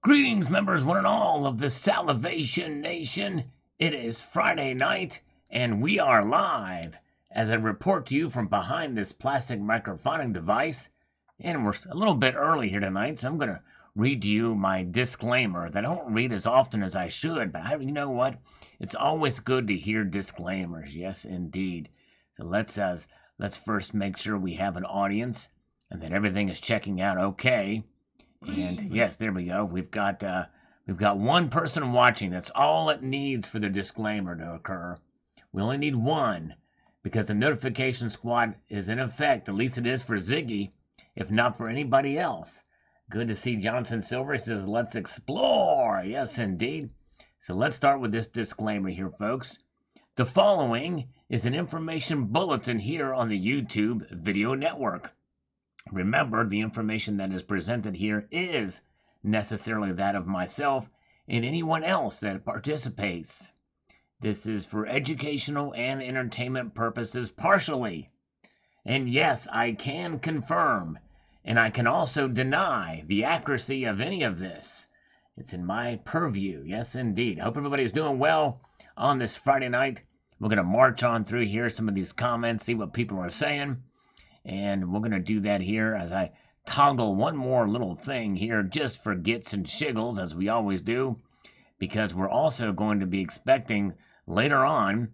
Greetings, members, one and all of the Salivation Nation. It is Friday night, and we are live as I report to you from behind this plastic microphoning device. And we're a little bit early here tonight, so I'm going to read to you my disclaimer that I don't read as often as I should, but you know what? It's always good to hear disclaimers. Yes, indeed. So let's first make sure we have an audience and that everything is checking out okay. And yes, there we go. We've got one person watching. That's all it needs for the disclaimer to occur. We only need one because the notification squad is in effect. At least it is for Ziggy, if not for anybody else. Good to see Jonathan Silver. He says, "Let's explore." Yes, indeed. So let's start with this disclaimer here, folks. The following is an information bulletin here on the YouTube video network. Remember, the information that is presented here is necessarily that of myself and anyone else that participates. This is for educational and entertainment purposes partially. And yes, I can confirm, and I can also deny the accuracy of any of this. It's in my purview. Yes, indeed. I hope everybody's doing well on this Friday night. We're going to march on through here, some of these comments, see what people are saying. And we're going to do that here as I toggle one more little thing here just for gits and shiggles, as we always do, because we're also going to be expecting later on,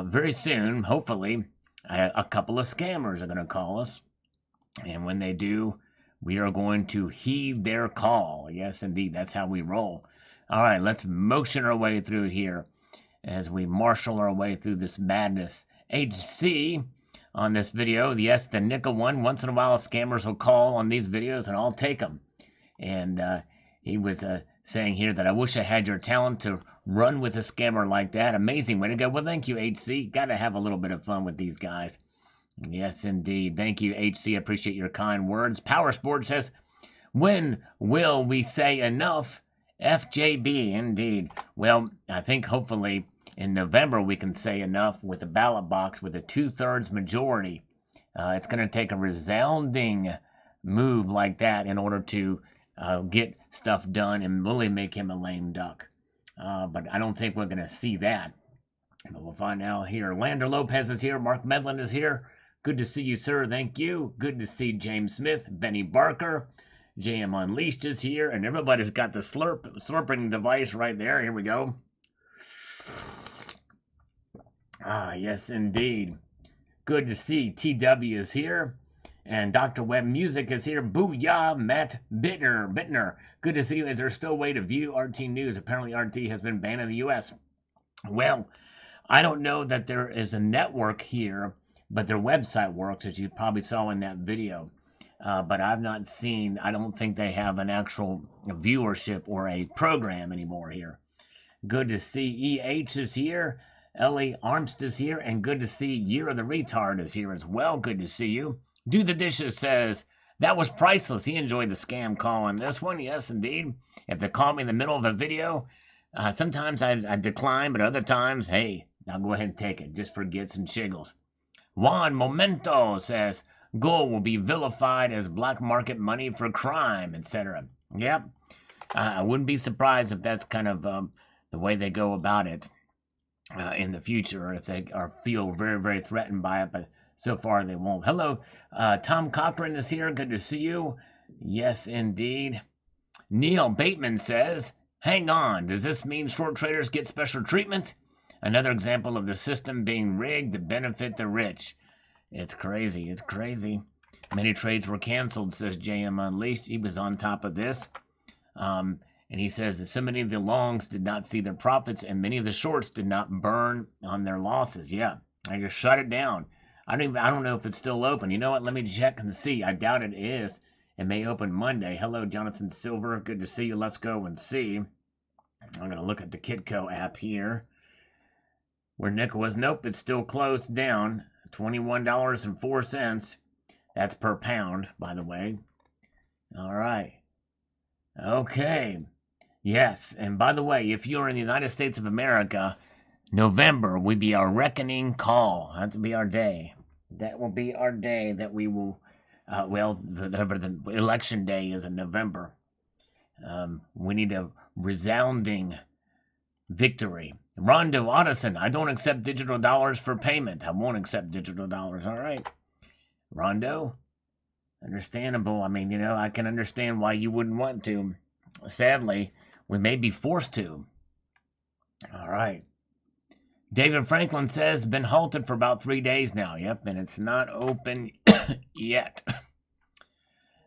very soon, hopefully, a couple of scammers are going to call us. And when they do, we are going to heed their call. Yes, indeed, that's how we roll. All right, let's motion our way through here as we marshal our way through this madness. HC on this video. Yes, the nickel one. Once in a while, scammers will call on these videos, and I'll take them. And he was saying here that I wish I had your talent to run with a scammer like that. Amazing way to go. Well, thank you, HC. Got to have a little bit of fun with these guys. Yes, indeed. Thank you, HC. I appreciate your kind words. Power Sport says, "When will we say enough?" FJB, indeed. Well, I think hopefully in November we can say enough with the ballot box with a 2/3 majority. It's going to take a resounding move like that in order to get stuff done and really make him a lame duck. But I don't think we're going to see that. But we'll find out here. Lander Lopez is here. Mark Medlin is here. Good to see you, sir. Thank you. Good to see James Smith, Benny Barker. JM Unleashed is here, and everybody's got the slurping device right there. Here we go. Ah, yes, indeed. Good to see TW is here, and Dr. Web Music is here. Booyah, Matt Bittner. Good to see you. Is there still a way to view RT News? Apparently RT has been banned in the U.S. Well, I don't know that there is a network here, but their website works, as you probably saw in that video. But I've not seen, I don't think they have an actual viewership or a program anymore here. Good to see EH is here. Ellie Armst is here. And good to see Year of the Retard is here as well. Good to see you. Do the Dishes says, "That was priceless." He enjoyed the scam call on this one. Yes, indeed. If they call me in the middle of a video, sometimes I decline, but other times, hey, I'll go ahead and take it just for gits and shiggles. Juan Momento says, "Gold will be vilified as black market money for crime, etc." Yep. I wouldn't be surprised if that's kind of the way they go about it in the future, if they feel very, very threatened by it, but so far they won't. Hello, Tom Cochran is here. Good to see you. Yes, indeed. Neil Bateman says, "Hang on, does this mean short traders get special treatment? Another example of the system being rigged to benefit the rich." It's crazy. It's crazy. Many trades were canceled, says JM Unleashed. He was on top of this. And he says that so many of the longs did not see their profits and many of the shorts did not burn on their losses. Yeah, I just shut it down. I don't know if it's still open. You know what? Let me check and see. I doubt it is. It may open Monday. Hello, Jonathan Silver. Good to see you. Let's go and see. I'm going to look at the Kitco app here. Where nickel was. Nope, it's still closed down. $21.04. That's per pound, by the way. All right. Okay. Yes, and by the way, if you're in the United States of America, November will be our reckoning call. That will be our day. That will be our day that we will, whatever the election day is in November. We need a resounding victory. Rondo Otteson, I don't accept digital dollars for payment. I won't accept digital dollars. All right. Rondo, understandable. I mean, I can understand why you wouldn't want to. Sadly, we may be forced to. All right. David Franklin says, been halted for about 3 days now. Yep, and it's not open yet.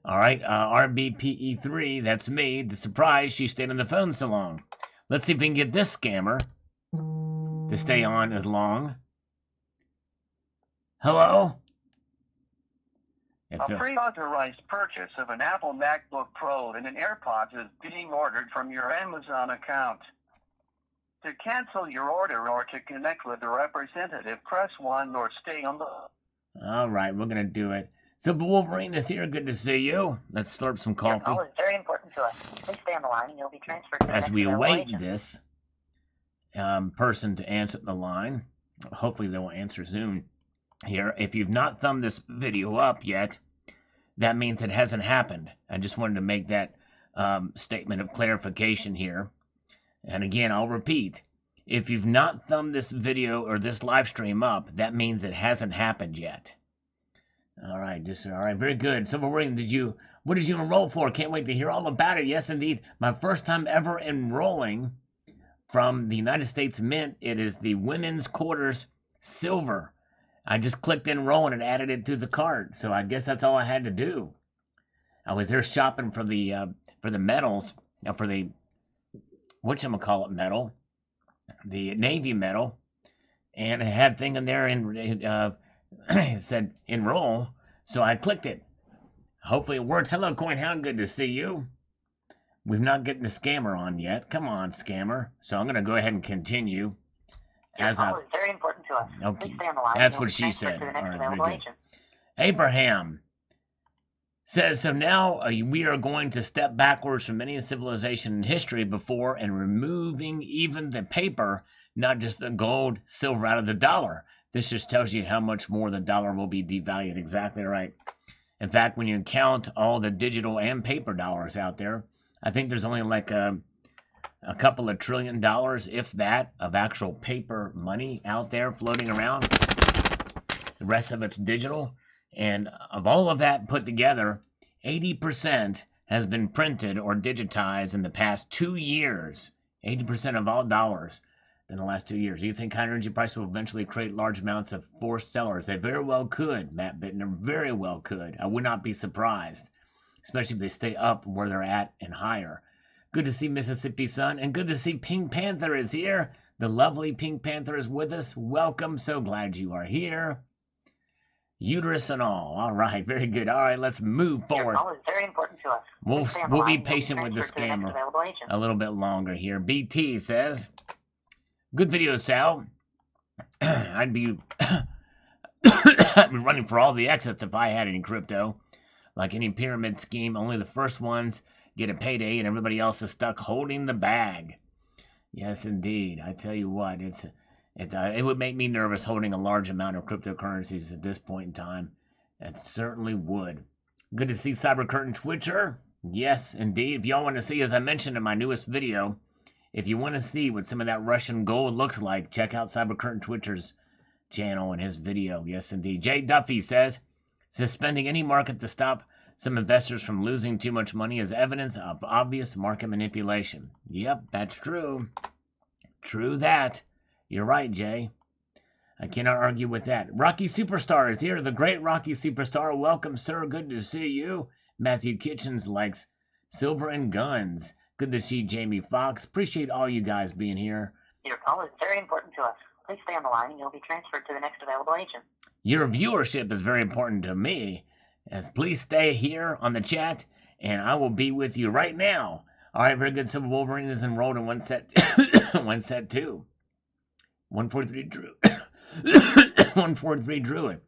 All right, RBPE3, that's me. The surprise, she stayed on the phone so long. Let's see if we can get this scammer to stay on as long. Hello? A pre-authorized purchase of an Apple MacBook Pro and an AirPods is being ordered from your Amazon account. To cancel your order or to connect with a representative, press 1 or stay on the... All right, we're going to do it. Silver Wolverine is here. Good to see you. Let's slurp some coffee. Your call is very important to us. Please stay on the line and you'll be transferred to the As we next await available this person to answer the line, hopefully they will answer soon here. If you've not thumbed this video up yet, that means it hasn't happened. I just wanted to make that statement of clarification here. And again, I'll repeat. If you've not thumbed this video or this live stream up, that means it hasn't happened yet. All right, very good. Silver Wolverine, what did you enroll for? Can't wait to hear all about it. Yes, indeed. My first time ever enrolling from the United States Mint. It is the Women's Quarters Silver. I just clicked enroll and it added it to the cart. So I guess that's all I had to do. I was there shopping for the metals, for the whatchamacallit metal, the Navy metal, and it had a thing in there and it said enroll, so I clicked it. Hopefully it worked. Hello, CoinHound, good to see you. We've not gotten the scammer on yet. Come on, scammer. So I'm going to go ahead and continue. Your call is very important to us. Okay, Please stay on the line. that's what she said. To the next All right, available very good. agent. Abraham says, so now we are going to step backwards from any civilization in history before and removing even the paper, not just the gold, silver out of the dollar. This just tells you how much more the dollar will be devalued. Exactly right. In fact, when you count all the digital and paper dollars out there, I think there's only like a couple of $1 trillion, if that, of actual paper money out there floating around. The rest of it's digital. And of all of that put together, 80% has been printed or digitized in the past 2 years. 80% of all dollars in the last 2 years. Do you think high energy prices will eventually create large amounts of forced sellers? They very well could, Matt Bittner. Very well could. I would not be surprised, especially if they stay up where they're at and higher. Good to see Mississippi Sun, and good to see Pink Panther is here. The lovely Pink Panther is with us. Welcome. So glad you are here. Uterus and all. All right, very good. All right, let's move forward. Your call is very important to us. We'll be patient with the scammer a little bit longer here. BT says, good video, Sal. I'd be running for all the exits if I had any crypto. Like any pyramid scheme, only the first ones get a payday and everybody else is stuck holding the bag. Yes, indeed. I tell you what, it would make me nervous holding a large amount of cryptocurrencies at this point in time. It certainly would. Good to see Cyber Curtain Twitcher. Yes, indeed. If y'all want to see, as I mentioned in my newest video, if you want to see what some of that Russian gold looks like, check out Cyber Curtain Twitcher's channel and his video. Yes, indeed. Jay Duffy says, suspending any market to stop some investors from losing too much money is evidence of obvious market manipulation. Yep, that's true. True that. You're right, Jay. I cannot argue with that. Rocky Superstar is here. The great Rocky Superstar. Welcome, sir. Good to see you. Matthew Kitchens likes silver and guns. Good to see Jamie Foxx. Appreciate all you guys being here. Your call is very important to us. Please stay on the line and you'll be transferred to the next available agent. Your viewership is very important to me. As please stay here on the chat, and I will be with you right now. All right, very good. Silver Wolverine is enrolled in one set, one set two. 143 Drew. 143 Druid.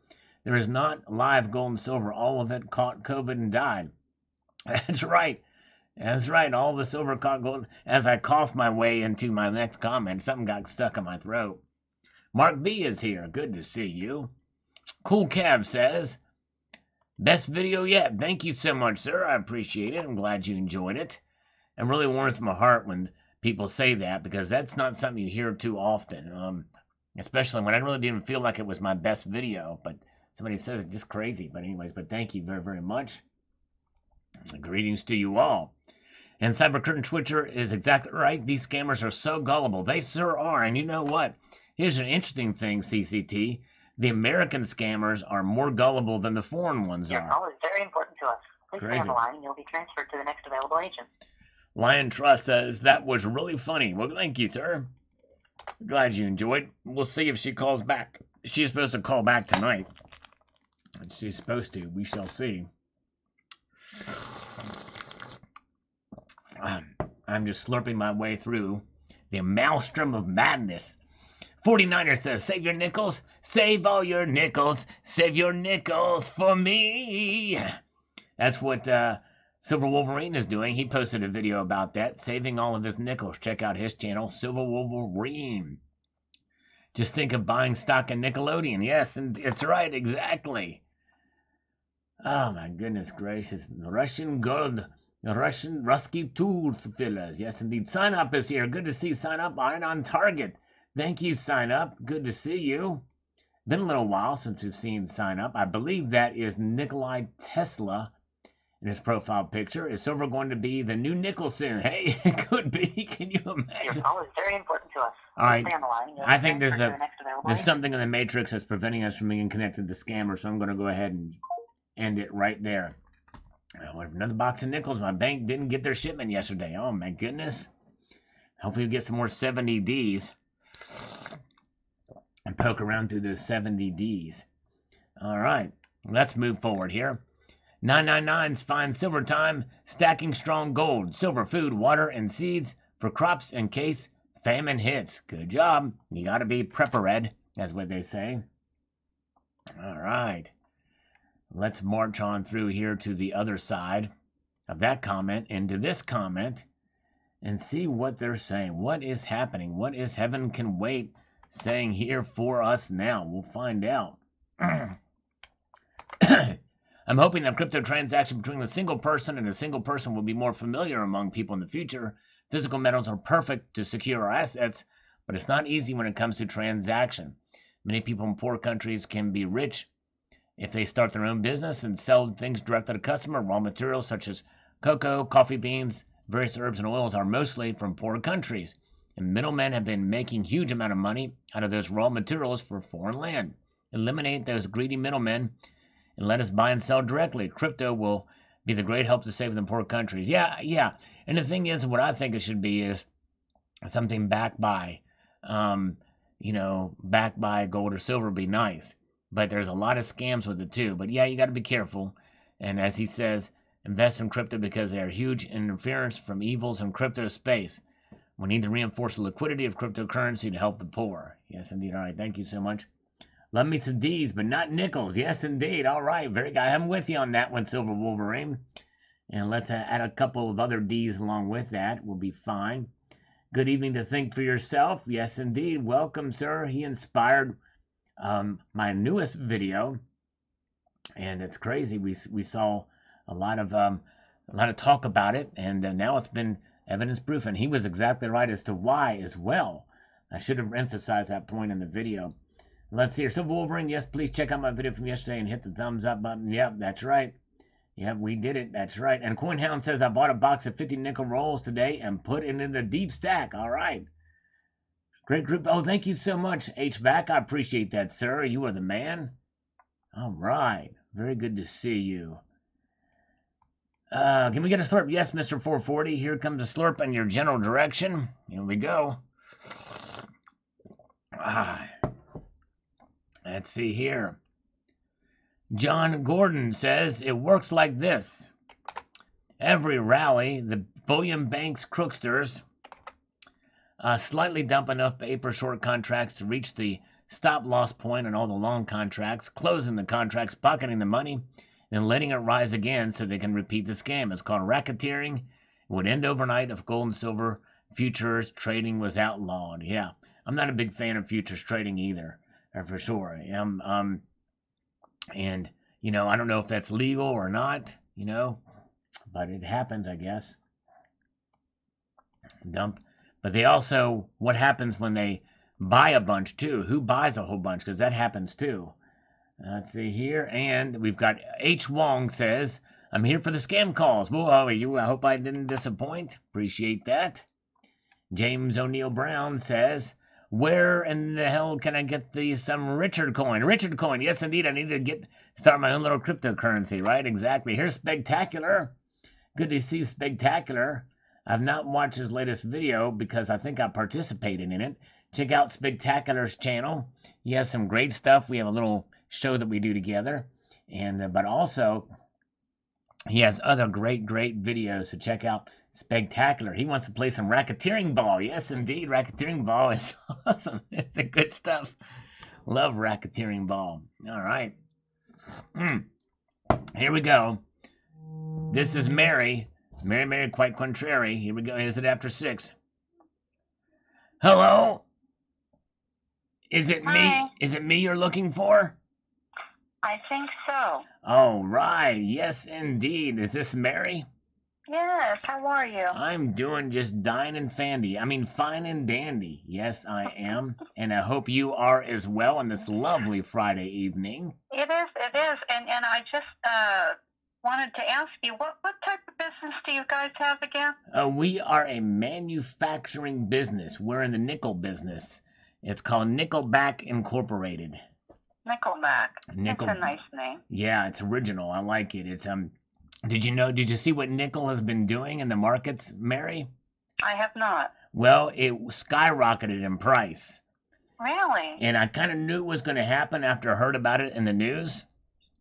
There is not live gold and silver. All of it caught COVID and died. That's right. That's right. All the silver caught gold. As I coughed my way into my next comment, something got stuck in my throat. Mark B is here. Good to see you. Cool Cav says, best video yet. Thank you so much, sir. I appreciate it. I'm glad you enjoyed it. It really warms my heart when people say that, because that's not something you hear too often. Especially when I really didn't feel like it was my best video, but somebody says it's just crazy. But anyways, but thank you very, very much. Greetings to you all. And Cyber Curtain Twitcher is exactly right. These scammers are so gullible. They sure are. And you know what? Here's an interesting thing, CCT. The American scammers are more gullible than the foreign ones Your are. call is very important to us. Please stay on Crazy. the line and you'll be transferred to the next available agent. Lion Trust says that was really funny. Well, thank you, sir. Glad you enjoyed. We'll see if she calls back. She's supposed to call back tonight. She's supposed to. We shall see. I'm just slurping my way through the maelstrom of madness. 49er says, save your nickels, save all your nickels, save your nickels for me. That's what Silver Wolverine is doing. He posted a video about that, saving all of his nickels. Check out his channel, Silver Wolverine. Just think of buying stock in Nickelodeon. Yes, and it's right, exactly. Oh my goodness gracious. Russian gold. Russian Rusky Tooth Fillers. Yes, indeed. Sign Up is here. Good to see Sign Up. Iron on target. Thank you, Sign Up. Good to see you. Been a little while since we've seen Sign Up. I believe that is Nikolai Tesla in his profile picture. Is silver going to be the new nickel soon? Hey, it could be. Can you imagine? Your call is very important to us. All right. Stay on the line. I think there's the next available agent. something in the matrix that's preventing us from being connected to the scammer, so I'm going to go ahead and end it right there. Another box of nickels. My bank didn't get their shipment yesterday. Oh my goodness. Hopefully we get some more 70Ds and poke around through those 70Ds. All right, let's move forward here. 999's Find Silver Time, stacking strong gold, silver, food, water, and seeds for crops in case famine hits. Good job. You got to be prepper-ed, that's what they say. All right. Let's march on through here to the other side of that comment into this comment and see what they're saying. What is happening? What is Heaven Can Wait saying here for us now? We'll find out. I'm hoping that crypto transaction between a single person and a single person will be more familiar among people in the future. Physical metals are perfect to secure our assets, but it's not easy when it comes to transaction. Many people in poor countries can be rich if they start their own business and sell things direct to the customer. Raw materials such as cocoa, coffee beans, various herbs and oils are mostly from poor countries. And middlemen have been making huge amount of money out of those raw materials for foreign land. Eliminate those greedy middlemen and let us buy and sell directly. Crypto will be the great help to save the poor countries. Yeah. And the thing is, what I think it should be is something backed by, backed by gold or silver would be nice. But there's a lot of scams with it too. But yeah, you got to be careful. And as he says, invest in crypto because they are huge interference from evils in crypto space. We need to reinforce the liquidity of cryptocurrency to help the poor. Yes, indeed. All right, thank you so much. Love me some D's, but not nickels. Yes, indeed. All right, very good. I'm with you on that one, Silver Wolverine. And let's add a couple of other D's along with that. We'll be fine. Good evening to Think for Yourself. Yes, indeed. Welcome, sir. He inspired my newest video, and it's crazy. We saw a lot of talk about it, and now it's been evidence proof. And he was exactly right as to why as well. I should have emphasized that point in the video. Let's see here. Silver Wolverine, yes, please check out my video from yesterday and hit the thumbs up button. Yep, that's right. Yep, we did it. That's right. And CoinHound says I bought a box of 50 nickel rolls today and put it in the deep stack. All right. Great group. Oh, thank you so much, H-Back. I appreciate that, sir. You are the man. All right. Very good to see you. Can we get a slurp? Yes, Mr. 440. Here comes a slurp in your general direction. Here we go. Let's see here. John Gordon says it works like this. Every rally, the bullion banks crooksters slightly dump enough paper short contracts to reach the stop loss point on all the long contracts, closing the contracts, pocketing the money, and letting it rise again so they can repeat the scam. It's called racketeering. It would end overnight if gold and silver futures trading was outlawed. Yeah, I'm not a big fan of futures trading either, for sure. And, I don't know if that's legal or not, but it happens, I guess. dump. But they also, what happens when they buy a bunch too? Who buys a whole bunch? Because that happens too. Let's see here, and we've got H. Wong says, I'm here for the scam calls. Whoa, I hope I didn't disappoint. Appreciate that. James O'Neill Brown says, where in the hell can I get some Richard coin? Richard coin, yes indeed, I need to start my own little cryptocurrency, right? Exactly. Here's Spectacular. Good to see Spectacular. I've not watched his latest video because I think I participated in it. Check out Spectacular's channel. He has some great stuff. We have a little show that we do together. And but also, he has other great videos. So check out Spectacular. He wants to play some racketeering ball. Yes, indeed. Racketeering ball is awesome. It's a good stuff. Love racketeering ball. All right. Here we go. This is Mary. Mary, quite contrary. Here we go. Is it after 6? Hello? Is it Hi. me? Is it me you're looking for? I think so. All right. Yes, indeed. Is this Mary? Yes, how are you? I'm doing just fine and dandy. Yes, I am. And I hope you are as well on this lovely Friday evening. It is. And I just wanted to ask you, what type of business do you guys have again? We are a manufacturing business. We're in the nickel business. It's called Nickelback Incorporated. Nickelback. That's a nice name. Yeah, it's original. I like it. It's Did you see what nickel has been doing in the markets, Mary? I have not. Well, it skyrocketed in price. Really? And I kind of knew it was going to happen after I heard about it in the news.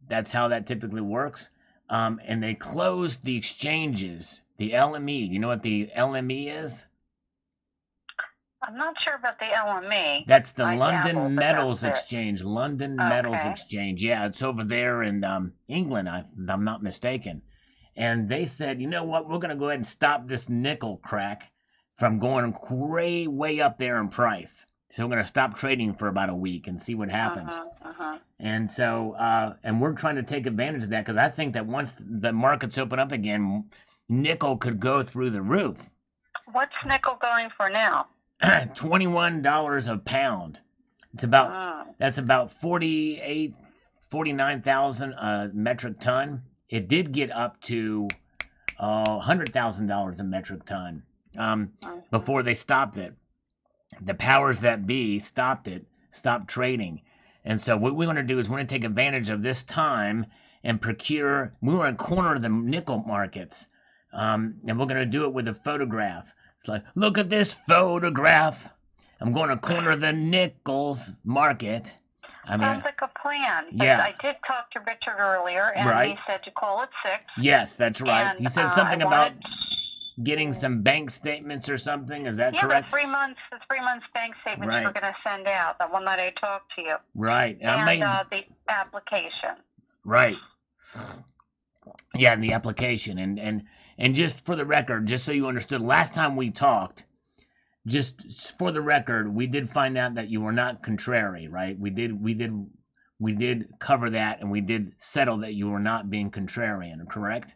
That's how that typically works. And they closed the exchanges, the LME. You know what the LME is? I'm not sure about the LME. That's the I London dabble, but Metals that's it. Exchange. London Metals Exchange. Yeah, it's over there in England, if I'm not mistaken. And they said, you know what? We're going to go ahead and stop this nickel crack from going way up there in price. So we're going to stop trading for about a week and see what happens. And so, and we're trying to take advantage of that because I think that once the markets open up again, nickel could go through the roof. What's nickel going for now? $21 a pound. It's about that's about 49,000 a metric ton. It did get up to $100,000 a metric ton before they stopped it. The powers that be stopped trading. And so what we want to do is we're going to take advantage of this time and procure. We want to corner the nickel markets, and we're going to do it with a photograph. It's like, look at this photograph. I'm going to corner the nickels market. Sounds like a plan. Yeah. I did talk to Richard earlier, and he said to call at 6. Yes, that's right. And, he said something about getting some bank statements or something. Is that correct? Yeah, the 3 months bank statements we're going to send out, the one that I talked to you. Right. And the application. Right. Yeah, and the application. And just for the record, just so you understood, last time we talked, just for the record, we did find out that you were not contrary, right? We did cover that, and we did settle that you were not being contrarian, correct?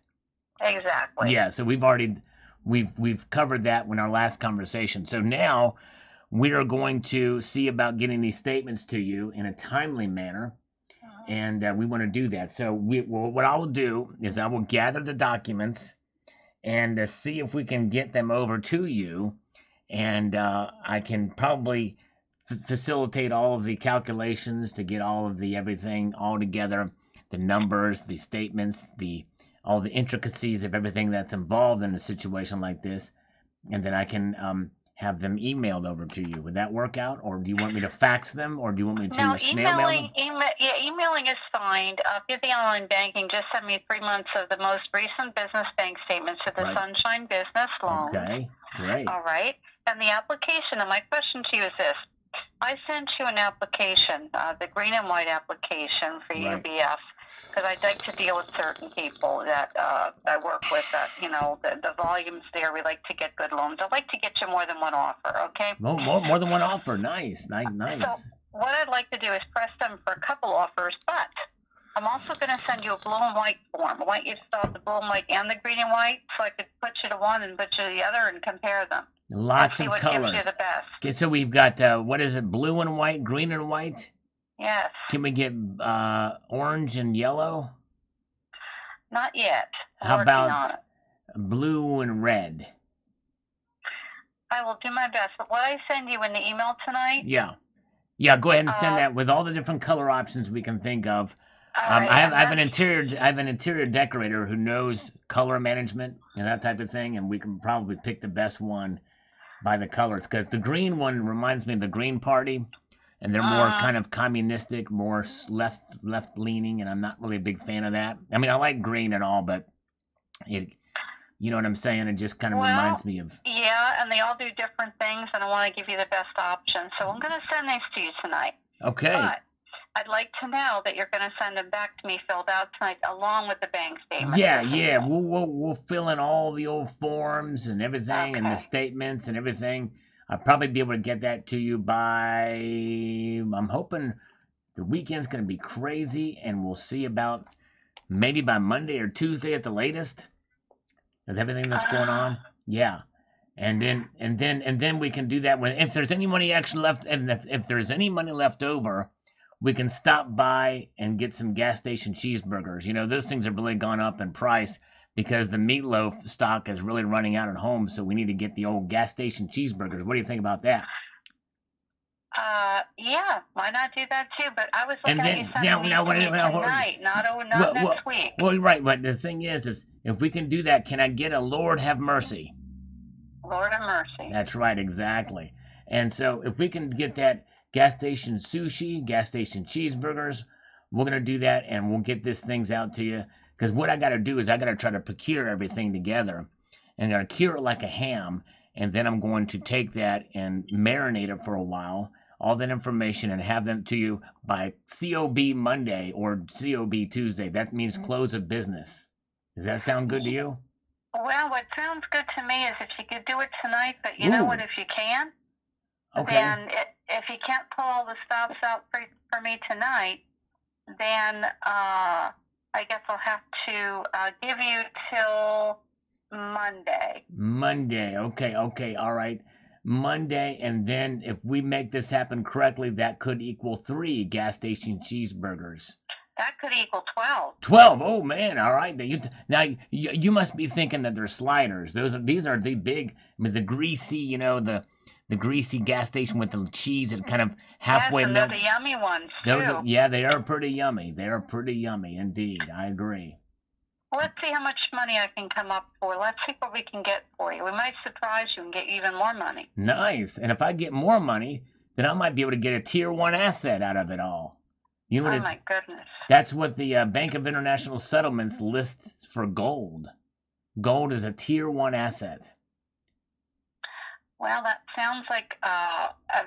Exactly. Yeah, so we've covered that in our last conversation. So now we are going to see about getting these statements to you in a timely manner, and we want to do that. So what I will do is I will gather the documents and see if we can get them over to you, and I can probably facilitate all of the calculations to get all of the everything all together, the numbers, the statements, all the intricacies of everything that's involved in a situation like this, and then I can have them emailed over to you. Would that work out, or do you want me to fax them, or do you want me to snail mail them? Emailing is fine. If you're the online banking, just send me 3 months of the most recent business bank statements to the Sunshine Business Loan. Okay, great. All right. And the application, and my question to you is this. I sent you an application, the green and white application for UBS, because I'd like to deal with certain people that I work with, the volumes there. We like to get good loans. I'd like to get you more than one offer, okay? More than one offer. Nice. So what I'd like to do is press them for a couple offers, but I'm also going to send you a blue and white form. I want you to fill out the blue and white and the green and white so I could put you to one and put you to the other and compare them. Lots see of what colors. gives you the best. Okay, so we've got, what is it, blue and white, green and white? Yes. Can we get orange and yellow? Not yet. I'm How working on about it. blue and red? I will do my best. But what I send you in the email tonight? Yeah. Yeah, go ahead and send that with all the different color options we can think of. Right, I have an interior decorator who knows color management and that type of thing, and we can probably pick the best one by the colors, because the green one reminds me of the Green Party, and they're more kind of communistic, more left leaning, and I'm not really a big fan of that. I mean, I like green and all, but you know what I'm saying? It just kind of reminds me of. Yeah, and they all do different things, and I want to give you the best option. So I'm going to send these to you tonight. Okay. But I'd like to know that you're going to send them back to me filled out tonight, along with the bank statement. Yeah. We'll fill in all the old forms and everything, and the statements and everything. I'll probably be able to get that to you by. I'm hoping the weekend's going to be crazy, and we'll see about maybe by Monday or Tuesday at the latest. With everything that's going on, yeah, and then we can do that when if there's any money actually left, and if there's any money left over, we can stop by and get some gas station cheeseburgers. You know, those things have really gone up in price because the meatloaf stock is really running out at home, so we need to get the old gas station cheeseburgers. What do you think about that? Yeah, why not do that too? But I was looking at you sending me tonight, not next week. Well, right, but the thing is if we can do that, can I get a Lord have mercy? Lord have mercy. That's right, exactly. And so if we can get that gas station sushi, gas station cheeseburgers, we're going to do that, and we'll get these things out to you. Because what I got to do is I got to try to procure everything together, and I got to cure it like a ham, and then I'm going to take that and marinate it for a while, all that information, and have them to you by COB Monday or COB Tuesday. That means close of business. Does that sound good to you? Well, what sounds good to me is if you could do it tonight, but you know what, if you can, then if you can't pull all the stops out for me tonight, then I guess I'll have to give you till Monday. Monday, okay, all right. Monday, and then if we make this happen correctly, that could equal 3 gas station cheeseburgers. That could equal 12. 12. Oh man! All right. Now you must be thinking that they're sliders. These are the big, I mean, the greasy, you know, the greasy gas station with the cheese that kind of halfway melts. They're the yummy ones too. Yeah, they are pretty yummy. They are pretty yummy indeed. I agree. Well, let's see how much money I can come up for. Let's see what we can get for you. We might surprise you and get you even more money. Nice. And if I get more money, then I might be able to get a tier 1 asset out of it all. You know what my goodness. That's what the Bank of International Settlements lists for gold. Gold is a tier 1 asset. Well, that sounds like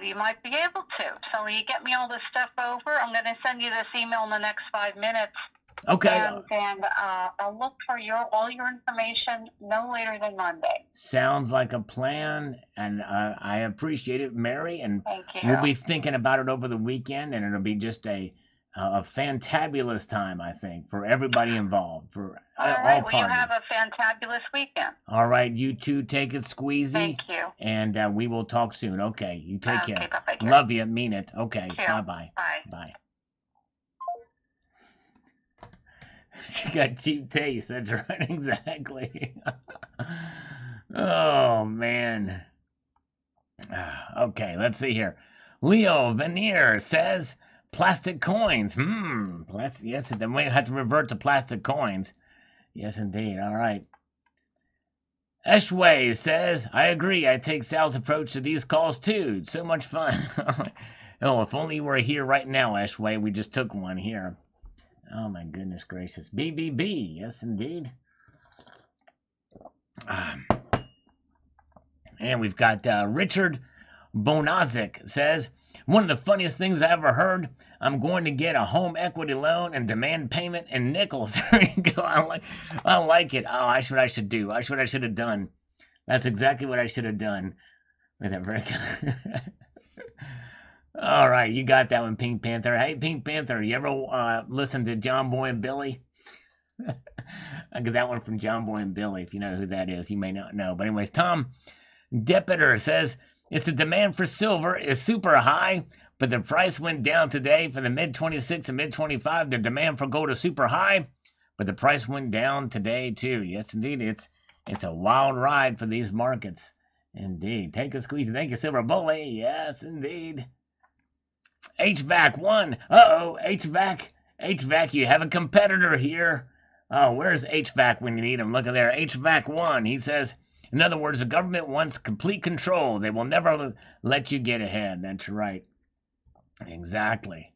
you might be able to. So you get me all this stuff over. I'm going to send you this email in the next 5 minutes. Okay. And then I'll look for all your information no later than Monday. Sounds like a plan, and I appreciate it, Mary. And thank you. We'll be thinking about it over the weekend, and it'll be just a fantabulous time, I think, for everybody involved, for all parties. Well, you have a fantabulous weekend. All right, you two take it squeezy. Thank you. And we will talk soon. Okay, you take care. Bye-bye. Love you, mean it. Okay, bye-bye. Bye. Bye. She got cheap taste. That's right, exactly. Oh, man. Okay, let's see here. Leo Veneer says, plastic coins. Yes, then we have to revert to plastic coins. Yes, indeed. All right. Eshway says, I agree. I take Sal's approach to these calls, too. So much fun. Oh, if only you were here right now, Eshway. We just took one here. Oh, my goodness gracious. BBB. Yes, indeed. And we've got Richard Bonazic says, one of the funniest things I ever heard. I'm going to get a home equity loan and demand payment in nickels. There you go. I like it. Oh, that's what I should do. That's what I should have done. That's exactly what I should have done. With that very All right, you got that one, Pink Panther. Hey, Pink Panther, you ever listen to John Boy and Billy? I get that one from John Boy and Billy. If you know who that is, you may not know. But anyways, Tom Depiter says, it's a demand for silver is super high, but the price went down today for the mid-26 and mid-25. The demand for gold is super high, but the price went down today too. Yes, indeed. It's a wild ride for these markets. Indeed. Take a squeeze. Thank you, Silver Bully. Yes, indeed. HVAC 1. Uh-oh, HVAC. HVAC, you have a competitor here. Oh, where's HVAC when you need him? Look at there. HVAC 1. He says, in other words, the government wants complete control. They will never let you get ahead. That's right. Exactly.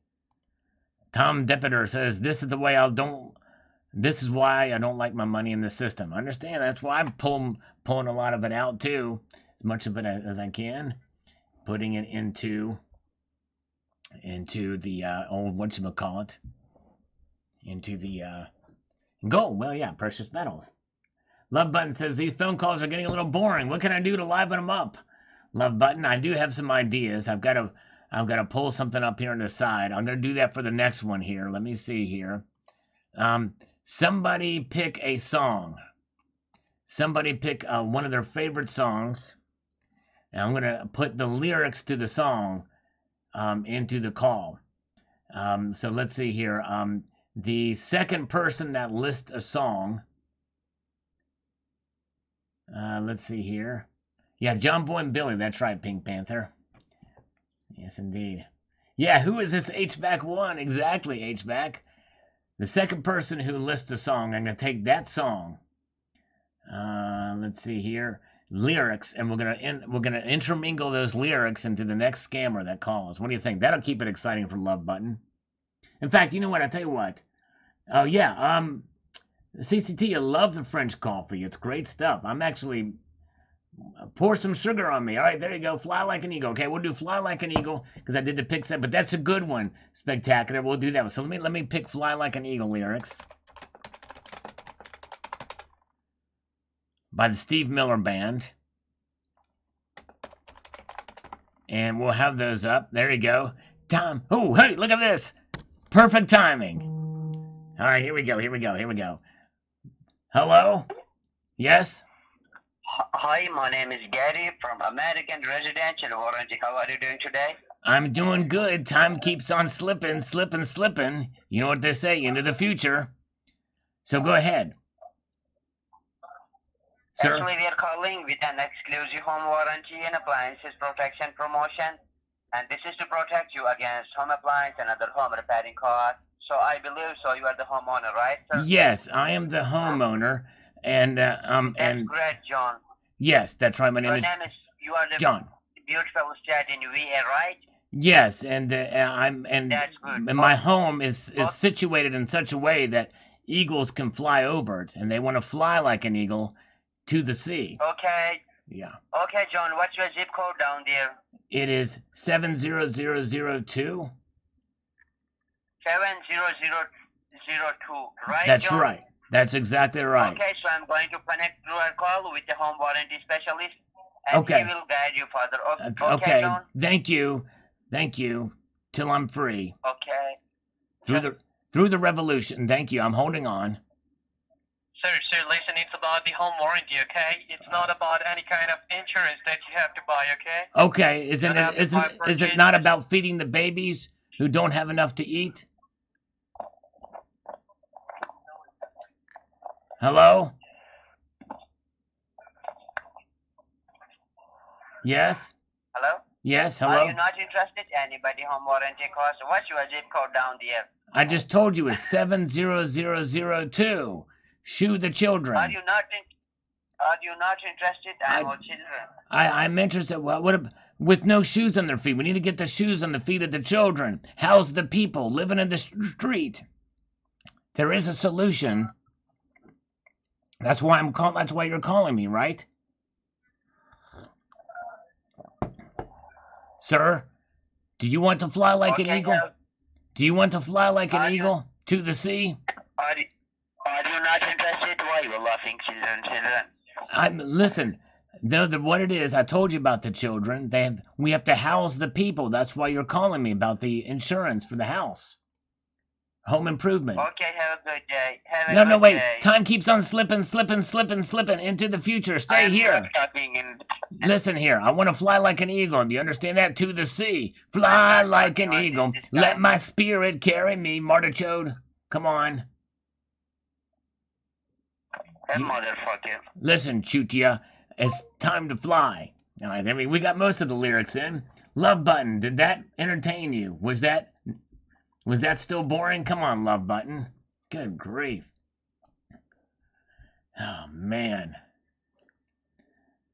Tom Depiter says, this is why I don't like my money in the system. I understand. That's why I'm pulling a lot of it out too. As much of it as I can. Putting it into the old whatchamacallit. Into the gold. Well, yeah, precious metals. Love Button says, these phone calls are getting a little boring. What can I do to liven them up? Love Button, I do have some ideas. I've got to pull something up here on the side. I'm going to do that for the next one here. Let me see here. Somebody pick a song. Somebody pick one of their favorite songs. And I'm going to put the lyrics to the song into the call. So let's see here. The second person that lists a song. Let's see here. Yeah, John Boy and Billy. That's right, Pink Panther. Yes, indeed. Yeah, who is this HVAC 1? Exactly, HVAC. The second person who lists a song, I'm going to take that song. Let's see here. Lyrics, and we're gonna intermingle those lyrics into the next scammer that calls. What do you think? That'll keep it exciting for Love Button. In fact, you know what? I'll tell you what. Oh, yeah. CCT, I love the French coffee. It's great stuff. I'm actually... pour some sugar on me. All right, there you go. Fly like an eagle. Okay, we'll do Fly like an eagle because I did the pick set, but that's a good one. Spectacular. We'll do that one. So let me pick Fly like an eagle lyrics by the Steve Miller Band. And we'll have those up. There you go. Time. Oh, hey, look at this. Perfect timing. All right, here we go. Hello? Yes? Hi, my name is Gary from American Residential Warranty. How are you doing today? I'm doing good. Time keeps on slipping. You know what they say, into the future. So go ahead. Sir? Actually, we are calling with an exclusive home warranty and appliances protection promotion. And this is to protect you against home appliance and other home repairing costs. So I believe so. You are the homeowner, right, sir? Yes, I am the homeowner. And That's great, John. Yes, that's right. My name is you are the John. Beautiful state in VA, right? Yes, and That's good. and my home is situated in such a way that eagles can fly over it, and they want to fly like an eagle to the sea. Okay. Yeah. Okay, John. What's your zip code down there? It is 70002. 70002, right? That's John? right. That's exactly right. Okay, so I'm going to connect through our call with the home warranty specialist, and Okay. he will guide you further. Okay. John? Thank you. Till I'm free. Okay. Through the revolution. Thank you. I'm holding on. Sir, listen, it's about the home warranty, okay? It's not about any kind of insurance that you have to buy, okay? Okay. Is it not about feeding the babies who don't have enough to eat? Hello? Yes? Hello? Yes, hello? Are you not interested in anybody home warranty cost? What's your zip code down there? I just told you it's 70002. Shoe the children. Are you not interested in animal children? I'm interested. With no shoes on their feet? We need to get the shoes on the feet of the children. House the people living in the street. There is a solution. That's why That's why you're calling me, right? Sir, do you want to fly like an eagle? Yeah. Do you want to fly like an eagle to the sea? Are you not interested? Why you laughing, children? Listen. What it is, I told you about the children. We have to house the people. That's why you're calling me about the insurance for the house. Home improvement. Okay, have a good day. Have a No, good no, wait. day. Time keeps on slipping into the future. Stay I'm here. not talking in. Listen here. I want to fly like an eagle. Do you understand that? To the sea. Fly I'm not like talking an like eagle. this Let time. my spirit carry me, Martichode. Come on. That You- motherfucker. Listen, Chutia. It's time to fly. All right, I mean, we got most of the lyrics in. Love Button. Did that entertain you? Was that still boring? Come on, Love Button. Good grief. Oh man.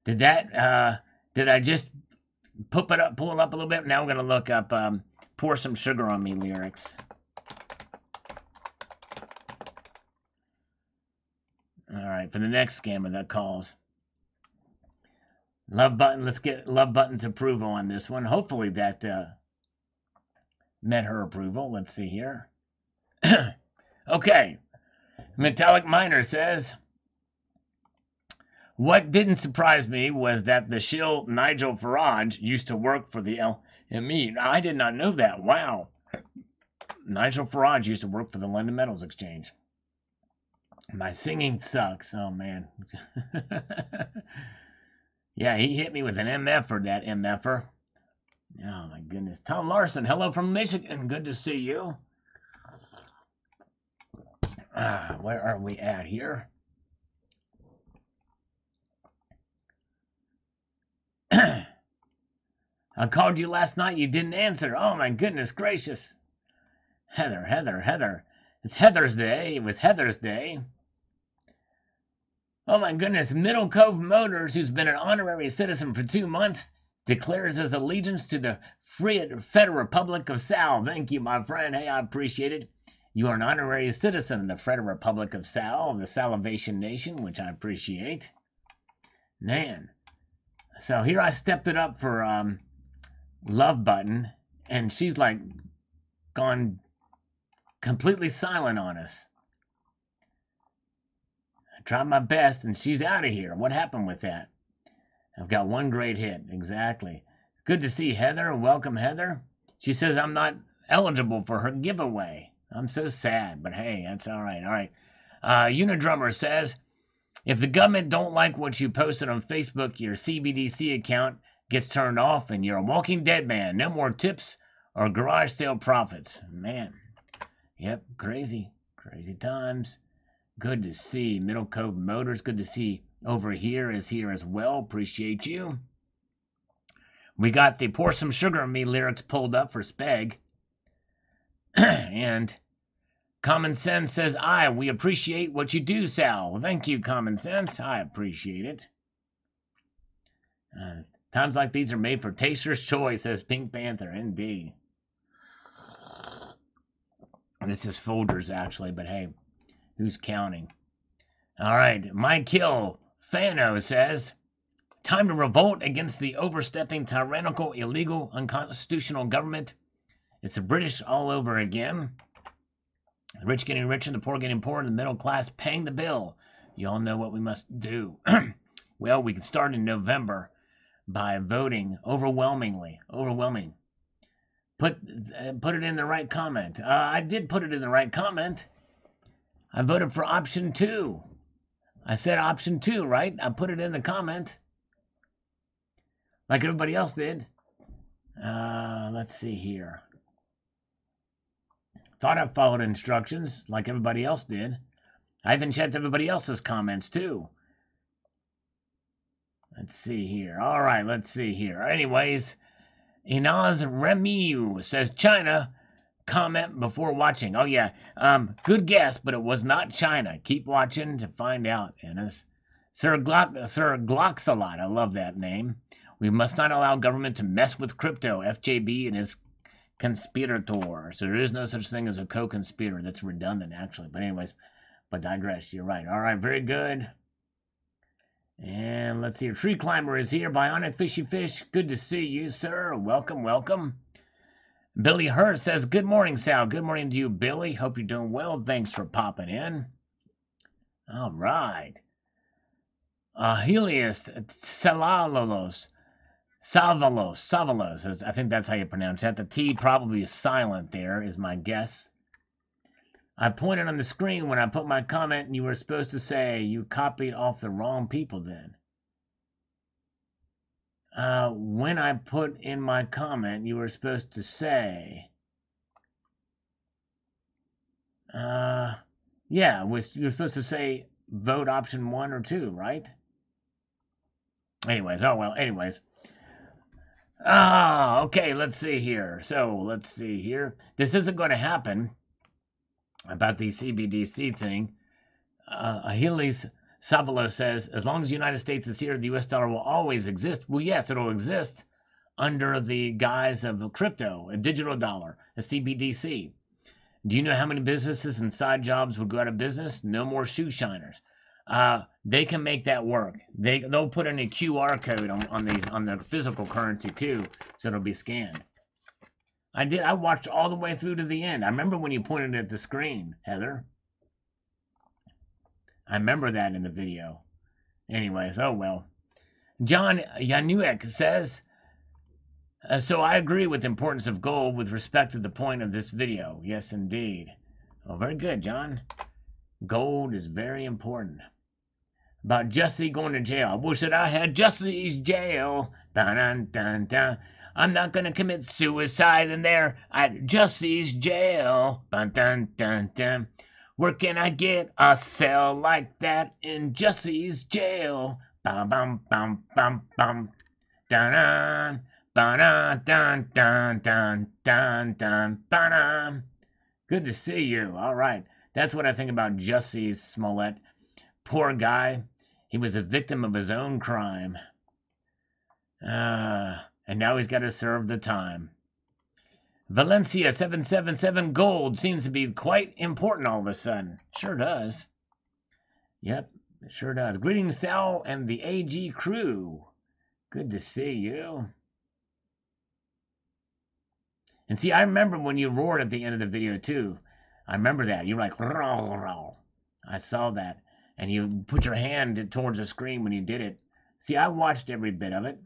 Did I just pull it up a little bit? Now I'm gonna look up Pour Some Sugar on Me lyrics. Alright, for the next scammer that calls. Love Button, let's get Love Button's approval on this one. Hopefully that met her approval. Let's see here. Okay. Metallic Miner says, what didn't surprise me was that the shill Nigel Farage used to work for the LME. I did not know that. Wow. Nigel Farage used to work for the London Metals Exchange. My singing sucks. Oh, man. Yeah, he hit me with an MF for that MFer. Oh, my goodness. Tom Larson, hello from Michigan. Good to see you. Where are we at here? I called you last night. You didn't answer. Oh, my goodness gracious. Heather. It's Heather's Day. It was Heather's Day. Oh, my goodness. Middle Cove Motors, who's been an honorary citizen for 2 months, declares his allegiance to the Free Federal Republic of Sal. Thank you, my friend. Hey, I appreciate it. You are an honorary citizen of the Federal Republic of Sal, of the Salivation Nation, which I appreciate. Man. So here I stepped it up for Love Button, and she's like gone completely silent on us. I tried my best, and she's out of here. What happened with that? I've got one great hit. Exactly. Good to see Heather. Welcome, Heather. She says I'm not eligible for her giveaway. I'm so sad, but hey, that's all right. All right. Unidrummer says, if the government don't like what you posted on Facebook, your CBDC account gets turned off and you're a walking dead man. No more tips or garage sale profits. Man. Yep, crazy times. Good to see Middle Cove Motors. Good to see Over Here is here as well. Appreciate you. We got the Pour Some Sugar on Me lyrics pulled up for Speg. And Common Sense says, we appreciate what you do, Sal. Well, thank you, Common Sense. I appreciate it. Times like these are made for taster's choice, says Pink Panther. Indeed. This is Folgers, actually, but hey, who's counting? All right, My Kill Fano says, time to revolt against the overstepping, tyrannical, illegal, unconstitutional government. It's the British all over again. The rich getting richer, the poor getting poorer, and the middle class paying the bill. You all know what we must do. Well, we can start in November by voting overwhelming. Put it in the right comment. I did put it in the right comment. I voted for option 2. I said option 2, right? I put it in the comment. Like everybody else did. Let's see here. Thought I followed instructions like everybody else did. I even checked everybody else's comments too. Let's see here. All right, let's see here. Anyways, Inaz Remiu says China. Comment before watching. Oh yeah, good guess, but it was not China. Keep watching to find out. Ennis. Sir Gloxalot. I love that name. We must not allow government to mess with crypto. FJB and his conspirator. So there is no such thing as a co-conspirator. That's redundant, actually. But anyways, but digress. You're right. All right, very good. And let's see. Tree Climber is here. Bionic Fishy Fish. Good to see you, sir. Welcome. Billy Hurst says, good morning, Sal. Good morning to you, Billy. Hope you're doing well. Thanks for popping in. All right. Helios Savalos. I think that's how you pronounce that. The T probably is silent there, is my guess. I pointed on the screen when I put my comment, and you were supposed to say you copied off the wrong people then. When I put in my comment, you were supposed to say... yeah, you're supposed to say vote option 1 or 2, right? Anyways, oh well, anyways. Okay, let's see here. So, let's see here. This isn't going to happen about the CBDC thing. Achilles Savalo says, as long as the United States is here, the US dollar will always exist. Well, yes, it'll exist under the guise of crypto, a digital dollar, a CBDC. Do you know how many businesses and side jobs would go out of business? No more shoe shiners. They can make that work. They'll put in a QR code on the physical currency too, so it'll be scanned. I watched all the way through to the end. I remember when you pointed at the screen, Heather. I remember that in the video. Anyways, oh well. John Yanuek says, so I agree with the importance of gold with respect to the point of this video. Yes, indeed. Oh, very good, John. Gold is very important. About Jesse going to jail. I wish that I had Jesse's jail. Dun, dun, dun, dun. I'm not going to commit suicide in there at Jesse's jail. Dun, dun, dun, dun. Where can I get a cell like that in Jesse's jail? Bum, bum, bum, bum, bum. Dun, dun. Ba-dun, dun, dun, dun, dun, dun, ba-dun. Good to see you. All right. That's what I think about Jussie Smollett. Poor guy. He was a victim of his own crime. And now he's got to serve the time. Valencia 777 gold seems to be quite important all of a sudden. Sure does. Yep, it sure does. Greetings, Sal and the AG crew. Good to see you. And see, I remember when you roared at the end of the video, too. I remember that. You were like, row, row. I saw that. And you put your hand towards the screen when you did it. See, I watched every bit of it.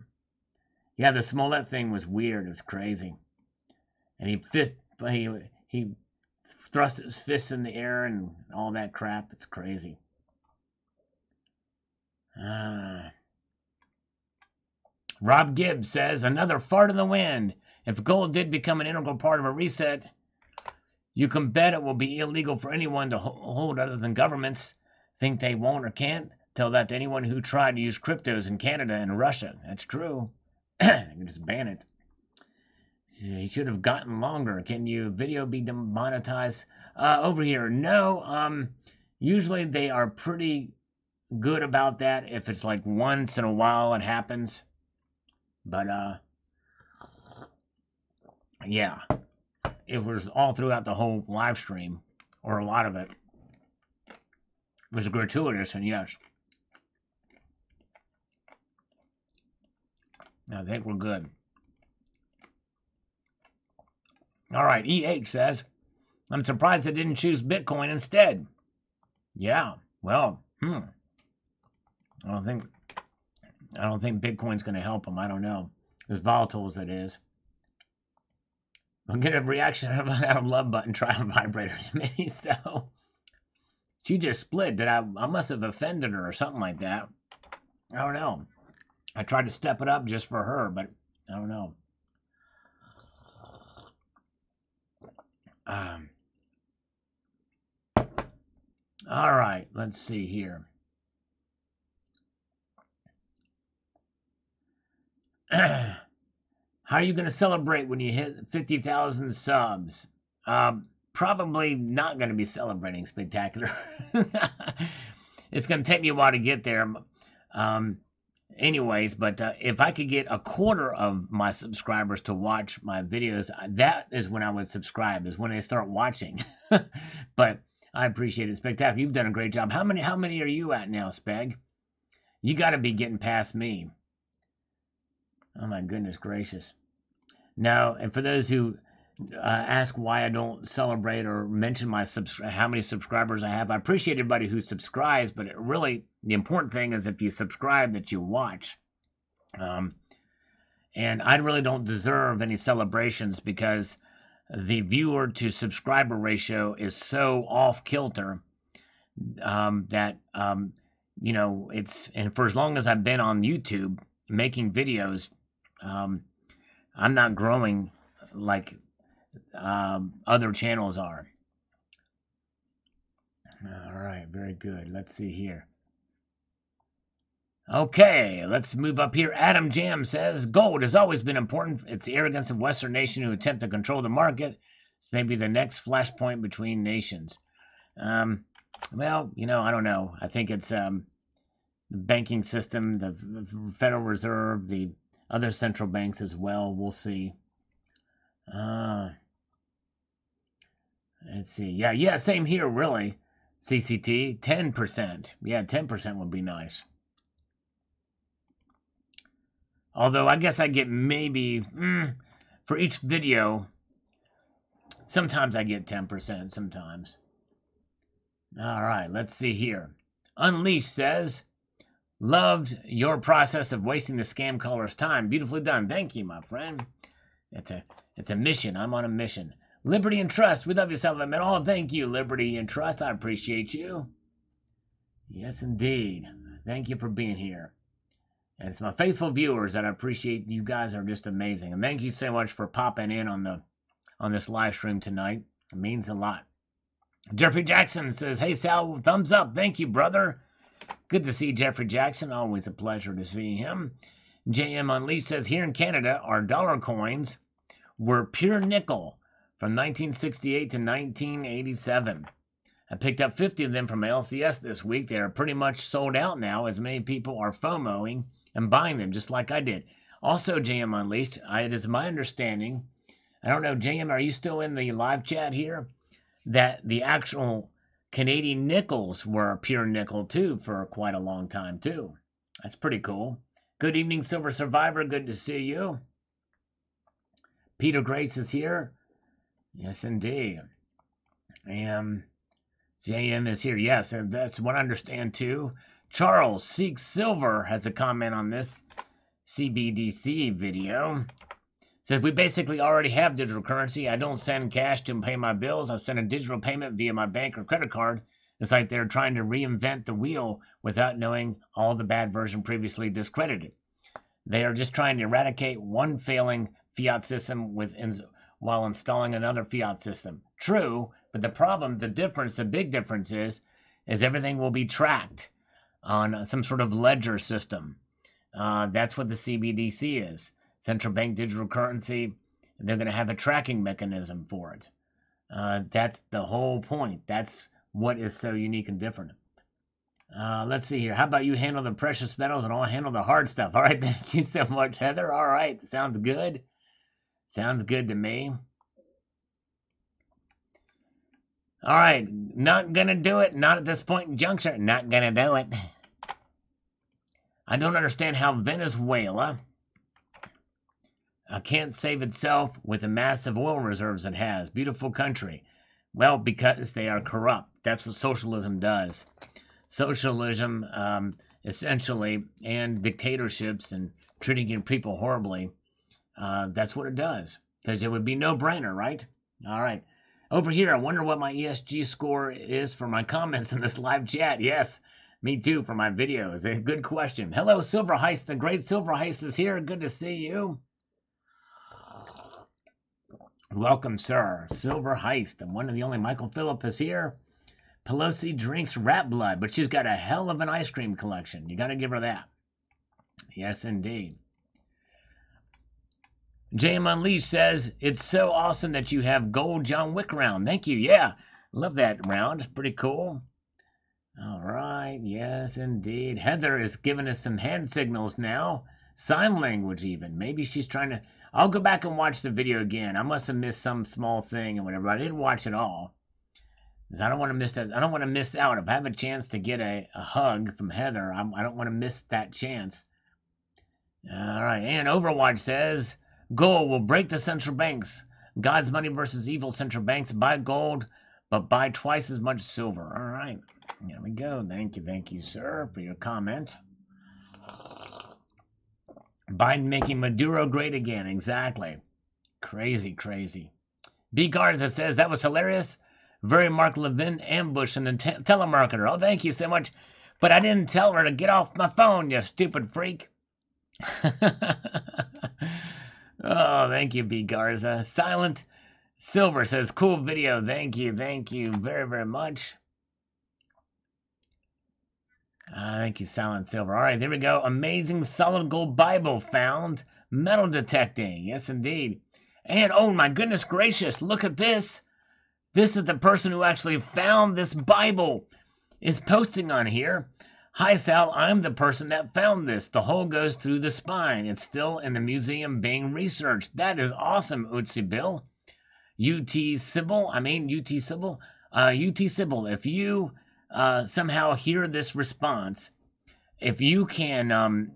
Yeah, the Smollett thing was weird. It's crazy. And he thrust his fists in the air and all that crap. It's crazy. Rob Gibbs says, another fart in the wind. If gold did become an integral part of a reset, you can bet it will be illegal for anyone to hold other than governments. Think they won't or can't? Tell that to anyone who tried to use cryptos in Canada and Russia. That's true. They can just ban it. He should have gotten longer. Can your video be demonetized? Over here, no. Usually they are pretty good about that if it's like once in a while it happens. But, yeah, it was all throughout the whole live stream, or a lot of it. It was gratuitous, and yes. I think we're good. All right, EH says, I'm surprised they didn't choose Bitcoin instead. Yeah, well, I don't think Bitcoin's going to help them. I don't know. As volatile as it is. I'll get a reaction out of love button, try a vibrator to me, so. She just split. I must have offended her or something like that. I don't know. I tried to step it up just for her, but I don't know. All right, let's see here. How are you going to celebrate when you hit 50,000 subs? Probably not going to be celebrating spectacular. It's going to take me a while to get there. Anyways, but if I could get a quarter of my subscribers to watch my videos, that is when I would subscribe, is when they start watching. But I appreciate it. Spectacular. You've done a great job. How many are you at now, Speg? You got to be getting past me. Oh, my goodness gracious. Now, and for those who ask why I don't celebrate or mention my how many subscribers I have, I appreciate everybody who subscribes, but really, the important thing is if you subscribe that you watch. And I really don't deserve any celebrations because the viewer to subscriber ratio is so off kilter that you know, and for as long as I've been on YouTube making videos, I'm not growing like other channels are. All right, very good. Let's see here. Okay, let's move up here. Adam Jam says, gold has always been important. It's the arrogance of Western nations who attempt to control the market. It's maybe the next flashpoint between nations. Well, you know, I don't know. I think it's the banking system, the Federal Reserve, the other central banks as well. We'll see. Let's see. Yeah, same here, really. CCT, 10%. Yeah, 10% would be nice. Although I guess I get maybe, for each video, sometimes I get 10%, sometimes. All right, let's see here. Unleashed says, loved your process of wasting the scam caller's time. Beautifully done. Thank you, my friend. It's a mission. I'm on a mission. Liberty and Trust. We love you, Salivate Metal. Oh, thank you, Liberty and Trust. I appreciate you. Yes, indeed. Thank you for being here. And it's my faithful viewers that I appreciate. You guys are just amazing. And thank you so much for popping in on this live stream tonight. It means a lot. Jeffrey Jackson says, hey, Sal, thumbs up. Thank you, brother. Good to see Jeffrey Jackson. Always a pleasure to see him. JM Unleashed says, here in Canada, our dollar coins were pure nickel from 1968 to 1987. I picked up 50 of them from LCS this week. They are pretty much sold out now, as many people are FOMOing and buying them, just like I did. Also, JM Unleashed, it is my understanding, I don't know, JM, are you still in the live chat here? That the actual Canadian nickels were pure nickel, too, for quite a long time, too. That's pretty cool. Good evening, Silver Survivor. Good to see you. Peter Grace is here. Yes, indeed. And JM is here. Yes, and that's what I understand, too. Charles Seeks Silver has a comment on this CBDC video. Says, we basically already have digital currency. I don't send cash to pay my bills. I send a digital payment via my bank or credit card. It's like they're trying to reinvent the wheel without knowing all the bad version previously discredited. They are just trying to eradicate one failing fiat system while installing another fiat system. True, but the big difference is everything will be tracked on some sort of ledger system. That's what the CBDC is. Central bank digital currency. They're going to have a tracking mechanism for it. That's the whole point. That's what is so unique and different. Let's see here. How about you handle the precious metals and I'll handle the hard stuff? All right, thank you so much, Heather. All right, sounds good. Sounds good to me. All right, not gonna do it. Not at this point in juncture. Not gonna do it. I don't understand how Venezuela can't save itself with the massive oil reserves it has. Beautiful country. Well, because they are corrupt. That's what socialism does. Socialism, essentially, and dictatorships and treating your people horribly, that's what it does. Because it would be no-brainer, right? All right. Over here, I wonder what my ESG score is for my comments in this live chat. Yes, me too, for my videos. A good question. Hello, Silver Heist. The great Silver Heist is here. Good to see you. Welcome, sir. Silver Heist. And one of the only Michael Phillip is here. Pelosi drinks rat blood, but she's got a hell of an ice cream collection. You got to give her that. Yes, indeed. JM Unleashed says, it's so awesome that you have gold John Wick round. Thank you. Yeah, love that round. It's pretty cool. All right. Yes, indeed. Heather is giving us some hand signals now. Sign language even. Maybe she's trying to... I'll go back and watch the video again. I must have missed some small thing or whatever. I didn't watch it all. Because I don't want to miss that. I don't want to miss out. If I have a chance to get a hug from Heather, I don't want to miss that chance. All right. And Overwatch says, gold will break the central banks. God's money versus evil central banks. Buy gold, but buy twice as much silver. All right. There we go. Thank you, sir, for your comment. Biden making Maduro great again. Exactly. Crazy. B. Garza says, that was hilarious. Very Mark Levin ambush in the telemarketer. Oh, thank you so much. But I didn't tell her to get off my phone, you stupid freak. Oh, thank you, B. Garza. Silent Silver says, cool video. Thank you very, very much. Thank you, Silent Silver. All right, there we go. Amazing solid gold Bible found. Metal detecting. Yes, indeed. And, oh my goodness gracious, look at this. This is the person who actually found this Bible is posting on here. Hi, Sal. I'm the person that found this. The hole goes through the spine. It's still in the museum being researched. That is awesome, Utsi Bill. UT Sybil, if you somehow hear this response, if you can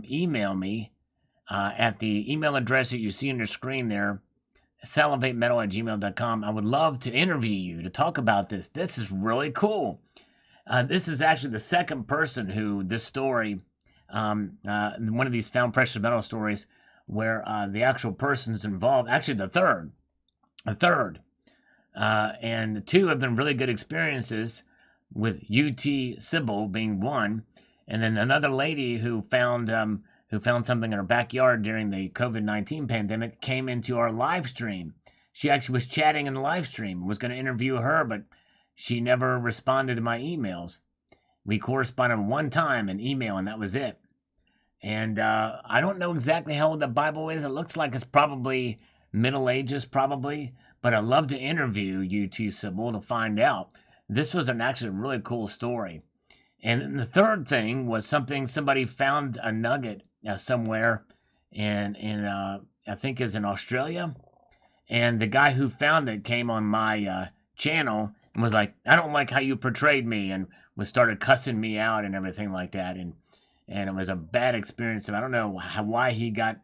email me at the email address that you see on your screen there, salivatemetal@gmail.com. I would love to interview you to talk about this. This is really cool. This is actually the second person who this story, one of these found precious metal stories, where the actual person is involved. Actually, the third. And two have been really good experiences, with UT Sybil being one, and then another lady who found something in her backyard during the COVID-19 pandemic came into our live stream. She actually was chatting in the live stream. Was going to interview her, but she never responded to my emails. We corresponded one time in email, and that was it. And I don't know exactly how old the Bible is. It looks like it's probably Middle Ages, probably. But I'd love to interview UT Sybil to find out. This was actually a really cool story. And then the third thing was somebody found a nugget somewhere in I think is in Australia. And the guy who found it came on my channel and was like, I don't like how you portrayed me, and started cussing me out and everything like that. And it was a bad experience. And I don't know how he got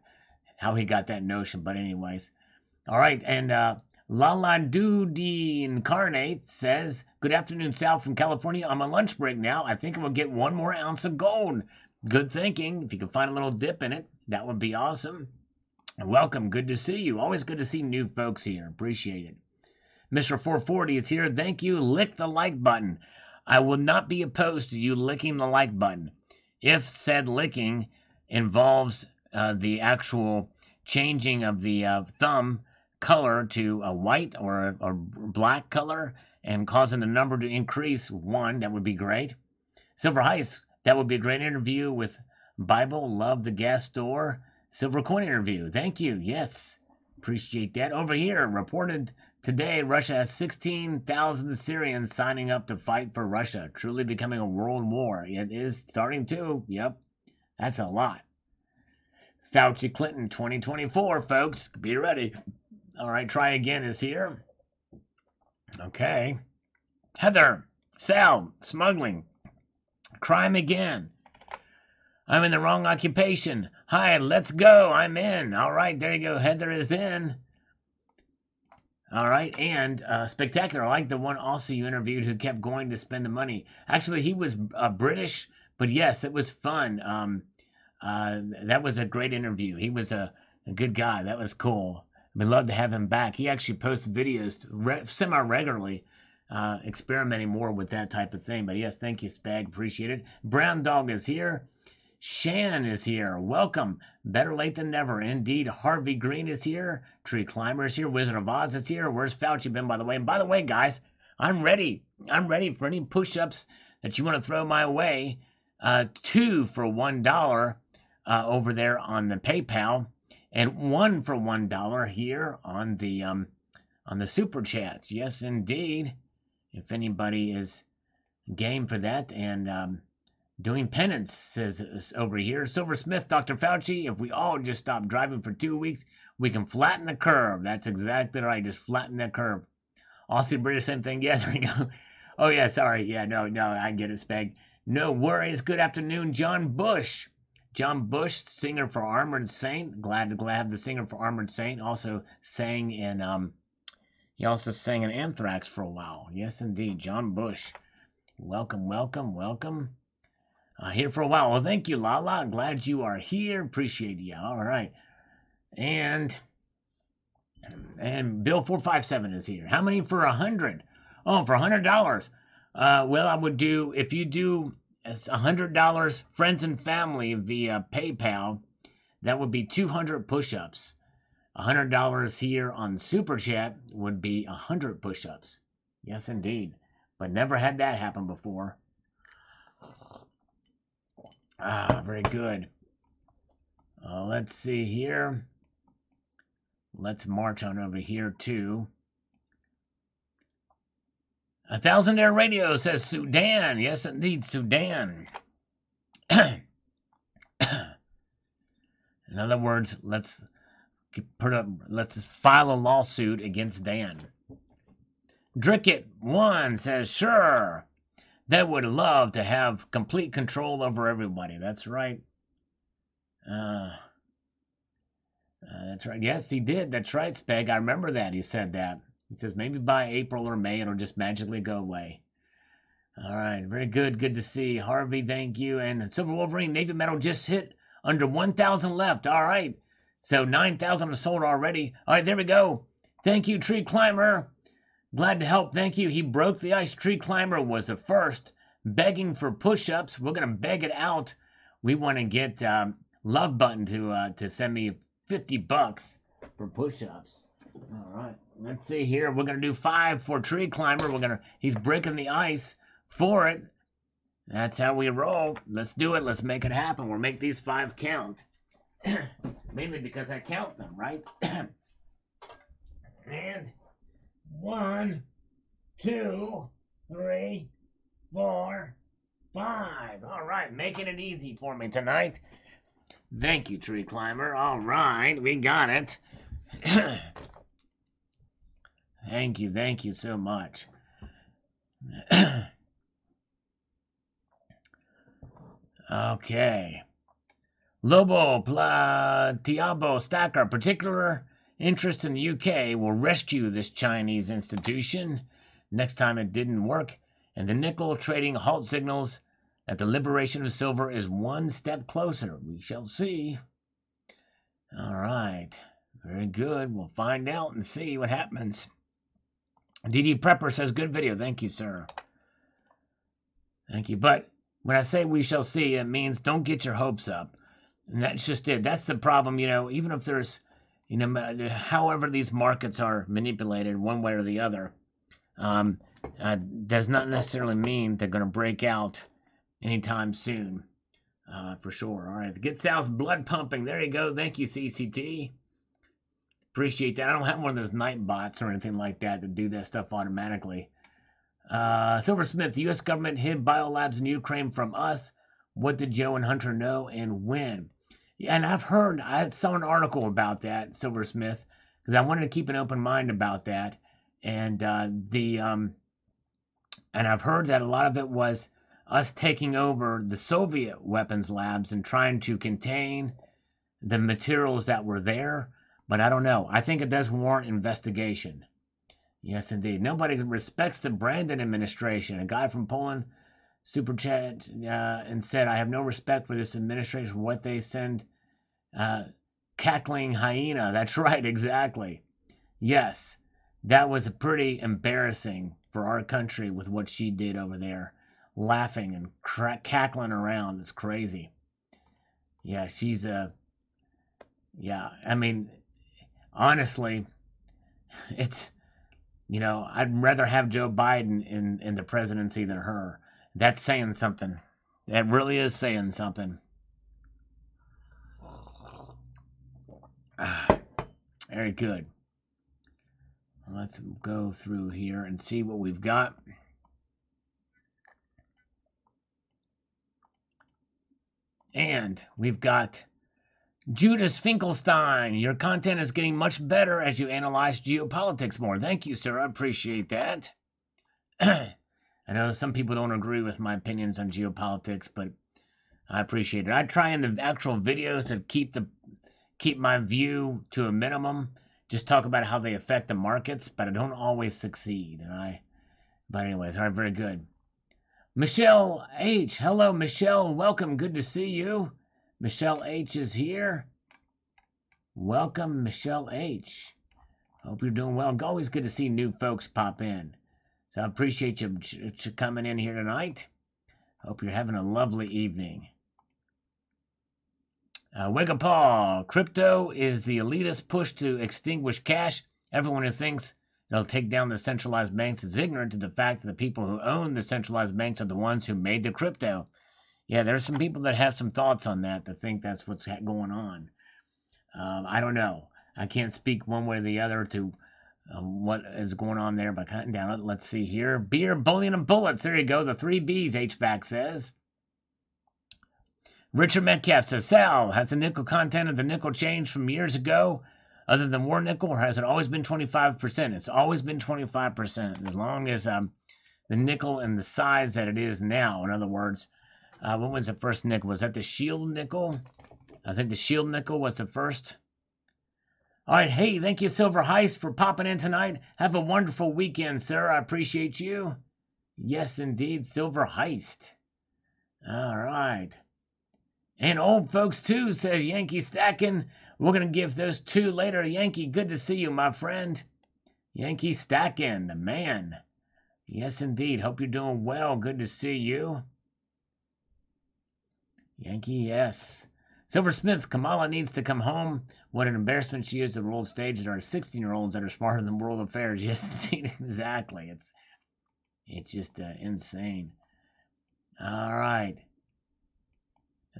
that notion. But anyways. All right. And Lala Doody Incarnate says, good afternoon, Sal from California. I'm on lunch break now. I think I will get 1 more ounce of gold. Good thinking. If you can find a little dip in it, that would be awesome. Welcome. Good to see you. Always good to see new folks here. Appreciate it. Mr. 440 is here. Thank you. Lick the like button. I will not be opposed to you licking the like button if said licking involves the actual changing of the thumb color to a white or a black color and causing the number to increase 1. That would be great. Silver Heist, that would be a great interview with Bible. Love the gas store. Silver Coin interview. Thank you. Yes. Appreciate that. Over here, reported today, Russia has 16,000 Syrians signing up to fight for Russia. Truly becoming a world war. It is starting to. Yep. That's a lot. Fauci Clinton 2024, folks. Be ready. All right, try again is here. Okay. Heather, Sal, smuggling. Crime again. I'm in the wrong occupation. Hi, let's go. I'm in. All right, there you go. Heather is in. All right, and Spectacular. I like the one also you interviewed who kept going to spend the money. Actually, he was British, but yes, it was fun. That was a great interview. He was a good guy. That was cool. We'd love to have him back. He actually posts videos semi-regularly, experimenting more with that type of thing. But yes, thank you, Spag. Appreciate it. Brown Dog is here. Shan is here. Welcome. Better late than never. Indeed. Harvey Green is here. Tree Climber is here. Wizard of Oz is here. Where's Fauci been, by the way? And by the way, guys, I'm ready. I'm ready for any push-ups that you want to throw my way. 2 for $1 over there on the PayPal. And 1 for $1 here on the super chats. Yes, indeed. If anybody is game for that, and doing penance says over here. Silversmith, Dr. Fauci. If we all just stop driving for 2 weeks, we can flatten the curve. That's exactly right. Just flatten that curve. Aussie British, same thing. Yeah, there we go. Oh yeah, sorry. Yeah, no, I get it, Spag. No worries. Good afternoon, John Bush. John Bush, singer for Armored Saint. Glad to have the singer for Armored Saint. Also sang in he also sang in Anthrax for a while. Yes, indeed, John Bush. Welcome. Here for a while. Well, thank you, Lala. Glad you are here. Appreciate you. All right, and And Bill 457 is here. How many for 100? Oh, for $100. Well, I would do, if you do $100 friends and family via PayPal, that would be 200 push-ups. $100 here on Super Chat would be 100 push-ups. Yes, indeed. But never had that happen before. Very good. Let's see here. Let's march on over here too. 1,000 Air Radio says Sudan. Yes, indeed, Sudan. In other words, let's file a lawsuit against Dan. Drickit1 says, sure, they would love to have complete control over everybody. That's right. That's right. Yes, he did. That's right, Speg. I remember that. He said that. He says maybe by April or May it'll just magically go away. All right. Very good. Good to see. Harvey, thank you. And Silver Wolverine, Navy Metal just hit under 1,000 left. All right. So 9,000 are sold already. All right, there we go. Thank you, Tree Climber. Glad to help. Thank you. He broke the ice. Tree Climber was the first. Begging for push-ups. We're going to beg it out. We want to get Love Button to send me $50 for push-ups. All right. Let's see here. We're going to do 5 for Tree Climber. He's breaking the ice for it. That's how we roll. Let's do it. Let's make it happen. We'll make these 5 count. Mainly because I count them, right? And 1, 2, 3, 4, 5. All right, making it easy for me tonight. Thank you, Tree Climber. All right, we got it. Thank you so much. Okay. Lobo Platiabo Stacker, particular interest in the UK will rescue this Chinese institution. Next time it didn't work, and the nickel trading halt signals that the liberation of silver is one step closer. We shall see. All right. Very good. We'll find out and see what happens. DD Prepper says, good video. Thank you, sir. Thank you. But when I say we shall see, it means don't get your hopes up. And that's just it. That's the problem, even if there's, however these markets are manipulated one way or the other, does not necessarily mean they're going to break out anytime soon, for sure. All right, get Sal's blood pumping. There you go. Thank you, CCT. Appreciate that. I don't have one of those night bots or anything like that to do that stuff automatically. Silversmith, the U.S. government hid biolabs in Ukraine from us. What did Joe and Hunter know and when? Yeah, and I saw an article about that, Silversmith, because I wanted to keep an open mind about that. And and I've heard that a lot of it was us taking over the Soviet weapons labs and trying to contain the materials that were there. But I don't know. I think it does warrant investigation. Yes, indeed. Nobody respects the Brandon administration. A guy from Poland super chat and said, I have no respect for this administration, for what they send. Cackling hyena. That's right, exactly. Yes, that was pretty embarrassing for our country with what she did over there. Laughing and cackling around. It's crazy. Yeah, she's I mean, honestly, it's, I'd rather have Joe Biden in the presidency than her. That's saying something. That really is saying something. Very good. Let's go through here and see what we've got. And we've got Judas Finkelstein. Your content is getting much better as you analyze geopolitics more. Thank you, sir. I appreciate that. I know some people don't agree with my opinions on geopolitics, but I appreciate it. I try in the actual videos to keep my view to a minimum. Just talk about how they affect the markets, but I don't always succeed. But anyways, all right, very good. Michelle H. Hello, Michelle. Welcome. Good to see you. Michelle H. is here. Welcome, Michelle H. Hope you're doing well. Always good to see new folks pop in. So I appreciate you coming in here tonight. Hope you're having a lovely evening. Wigapal, crypto is the elitist push to extinguish cash. Everyone who thinks it'll take down the centralized banks is ignorant to the fact that the people who own the centralized banks are the ones who made the crypto. Yeah, there's some people that have some thoughts on that think that's what's going on. I don't know. I can't speak one way or the other to what is going on there by cutting down. Let's see here. Beer, bullion, and bullets. There you go. The 3 Bs, HVAC says. Richard Metcalf says, Sal, has the nickel content of the nickel changed from years ago other than war nickel, or has it always been 25%? It's always been 25%, as long as the nickel and the size that it is now. In other words, what was the first nickel? Was that the shield nickel? I think the shield nickel was the first. All right, hey, thank you, Silver Heist, for popping in tonight. Have a wonderful weekend, sir. I appreciate you. Yes, indeed, Silver Heist. All right. And old folks, too, says Yankee Stacking. We're going to give those 2 later. Yankee, good to see you, my friend. Yankee Stacking, the man. Yes, indeed. Hope you're doing well. Good to see you. Yankee, yes. Silversmith, Kamala needs to come home. What an embarrassment she is to the world stage. There are 16-year-olds that are smarter than world affairs. Yes, indeed, exactly. It's just insane. All right.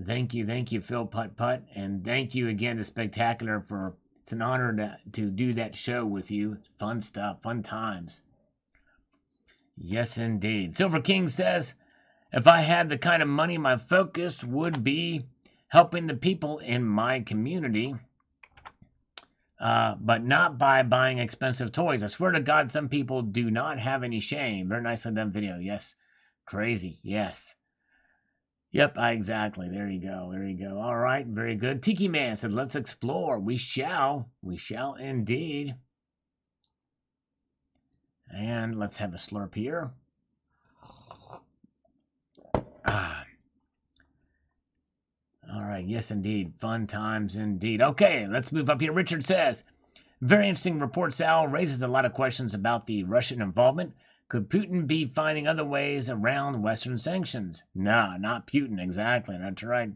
Thank you, Phil Putt Putt, and thank you again to Spectacular for. It's an honor to do that show with you. It's fun stuff, fun times. Yes, indeed. Silver King says, if I had the kind of money, my focus would be helping the people in my community, but not by buying expensive toys. I swear to God, some people do not have any shame. Very nicely done video. Yes. Crazy. Yes. Yep, exactly. There you go. All right, very good. Tiki Man said, let's explore. We shall indeed. And let's have a slurp here. All right, yes, indeed. Fun times indeed. Okay, let's move up here. Richard says, very interesting report, Sal. Raises a lot of questions about the Russian involvement. Could Putin be finding other ways around Western sanctions? No, not Putin, exactly. That's right.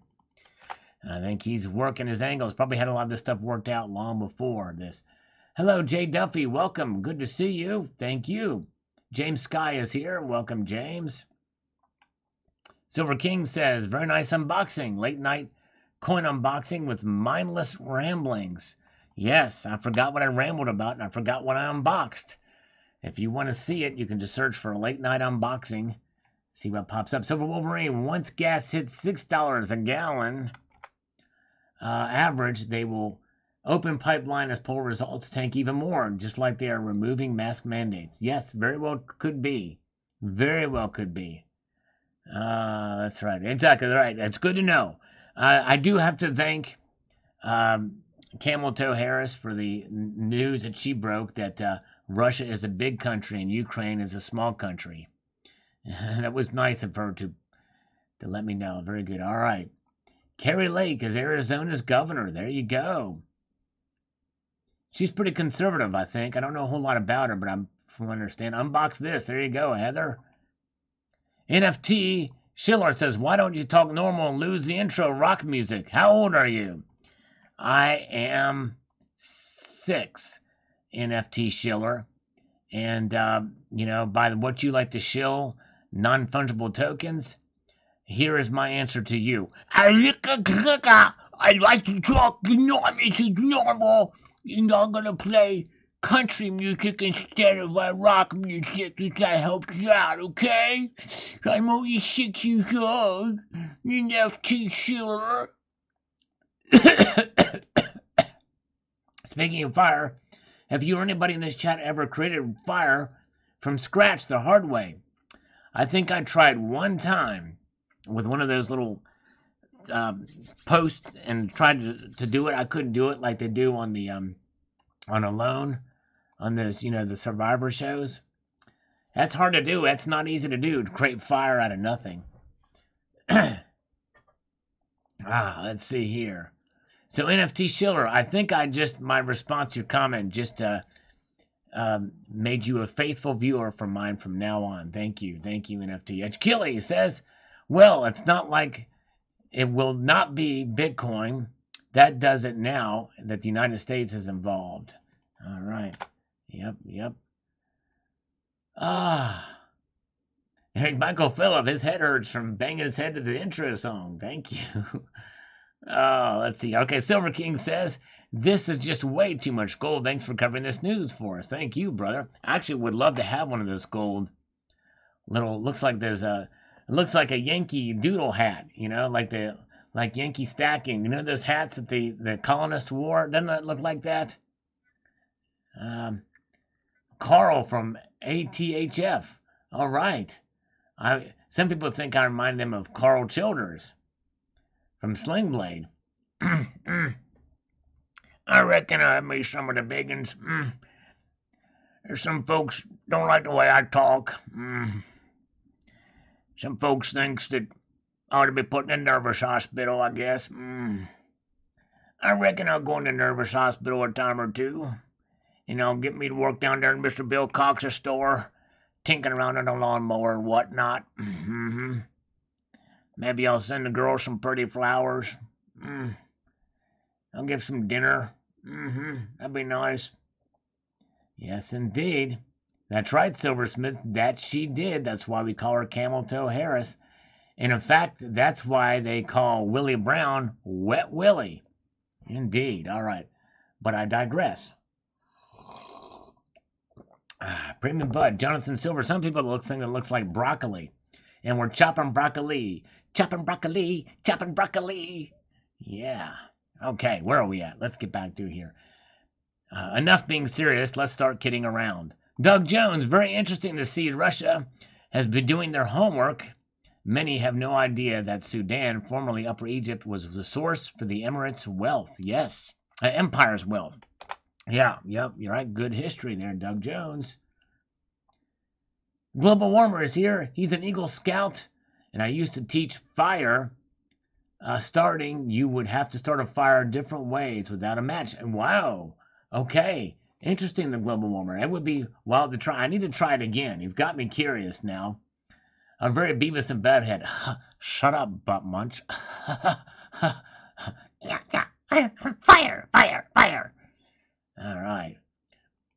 I think he's working his angles. Probably had a lot of this stuff worked out long before this. Hello, Jay Duffy. Welcome. Good to see you. Thank you. James Sky is here. Welcome, James. Silver King says, very nice unboxing. Late night coin unboxing with mindless ramblings. Yes, I forgot what I rambled about, and I forgot what I unboxed. If you want to see it, you can just search for a late night unboxing. See what pops up. Silver Wolverine, once gas hits $6 a gallon average, they will open pipeline as poll results tank even more, just like they are removing mask mandates. Yes, very well could be. Very well could be. That's right. Exactly right. That's good to know. I do have to thank Camel Toe Harris for the news that she broke that Russia is a big country and Ukraine is a small country. That was nice of her to let me know. Very good. All right. Carrie Lake is Arizona's governor. There you go. She's pretty conservative, I think. I don't know a whole lot about her, but I'm from what I understand. Unbox this. There you go, Heather. NFT Schiller says, why don't you talk normal and lose the intro rock music? How old are you? I am 6. NFT Schiller, and by what you like to shill, non-fungible tokens, here is my answer to you. I like to talk normal, and I'm gonna play country music instead of rock music if that helps you out, okay? I'm only 6 years old, NFT Schiller. Speaking of fire, have you or anybody in this chat ever created fire from scratch the hard way? I think I tried one time with one of those little posts and tried to do it. I couldn't do it like they do on the on Alone, on those the Survivor shows. That's hard to do. That's not easy to do, to create fire out of nothing. Let's see here. So NFT Schiller, I think my response to your comment, just made you a faithful viewer for mine from now on. Thank you, NFT. Achille says, well, it's not like it will not be Bitcoin. That does it now that the United States is involved. All right. Yep. Hey, Michael Phillip, his head hurts from banging his head to the intro song. Thank you. Oh, let's see. Okay, Silver King says, this is just way too much gold. Thanks for covering this news for us. Thank you, brother. I actually would love to have one of those gold looks like it looks like a Yankee Doodle hat, like Yankee stacking. You know those hats that the colonists wore? Doesn't that look like that? Carl from ATHF. All right. Some people think I remind them of Carl Childers from Sling Blade. I reckon I have me some of the biggins. There's some folks don't like the way I talk. Some folks thinks that I ought to be put in a nervous hospital, I guess. I reckon I'll go in the nervous hospital a time or two. Get me to work down there in Mr. Bill Cox's store, tinkering around on a lawnmower and whatnot. Maybe I'll send the girls some pretty flowers. I'll give some dinner. That'd be nice. Yes, indeed. That's right, Silversmith. That she did. That's why we call her Camel Toe Harris. And in fact, that's why they call Willie Brown Wet Willie. Indeed. All right. But I digress. Premium Bud, Jonathan Silver. Some people think it looks like broccoli. And we're chopping broccoli. Chopping broccoli. Chopping broccoli. Yeah. Okay, where are we at? Let's get back to here. Enough being serious. Let's start kidding around. Doug Jones, very interesting to see Russia has been doing their homework. Many have no idea that Sudan, formerly Upper Egypt, was the source for the Emirates' wealth. Yes, empire's wealth. Yeah, yep, you're right. Good history there, Doug Jones. Global Warmer is here. He's an Eagle Scout, and I used to teach fire. You would have to start a fire different ways without a match. Wow. Okay. Interesting, the Global Warmer. It would be wild to try. I need to try it again. You've got me curious now. I'm very Beavis and Butthead. Shut up, Butt Munch. Yeah. Fire. All right.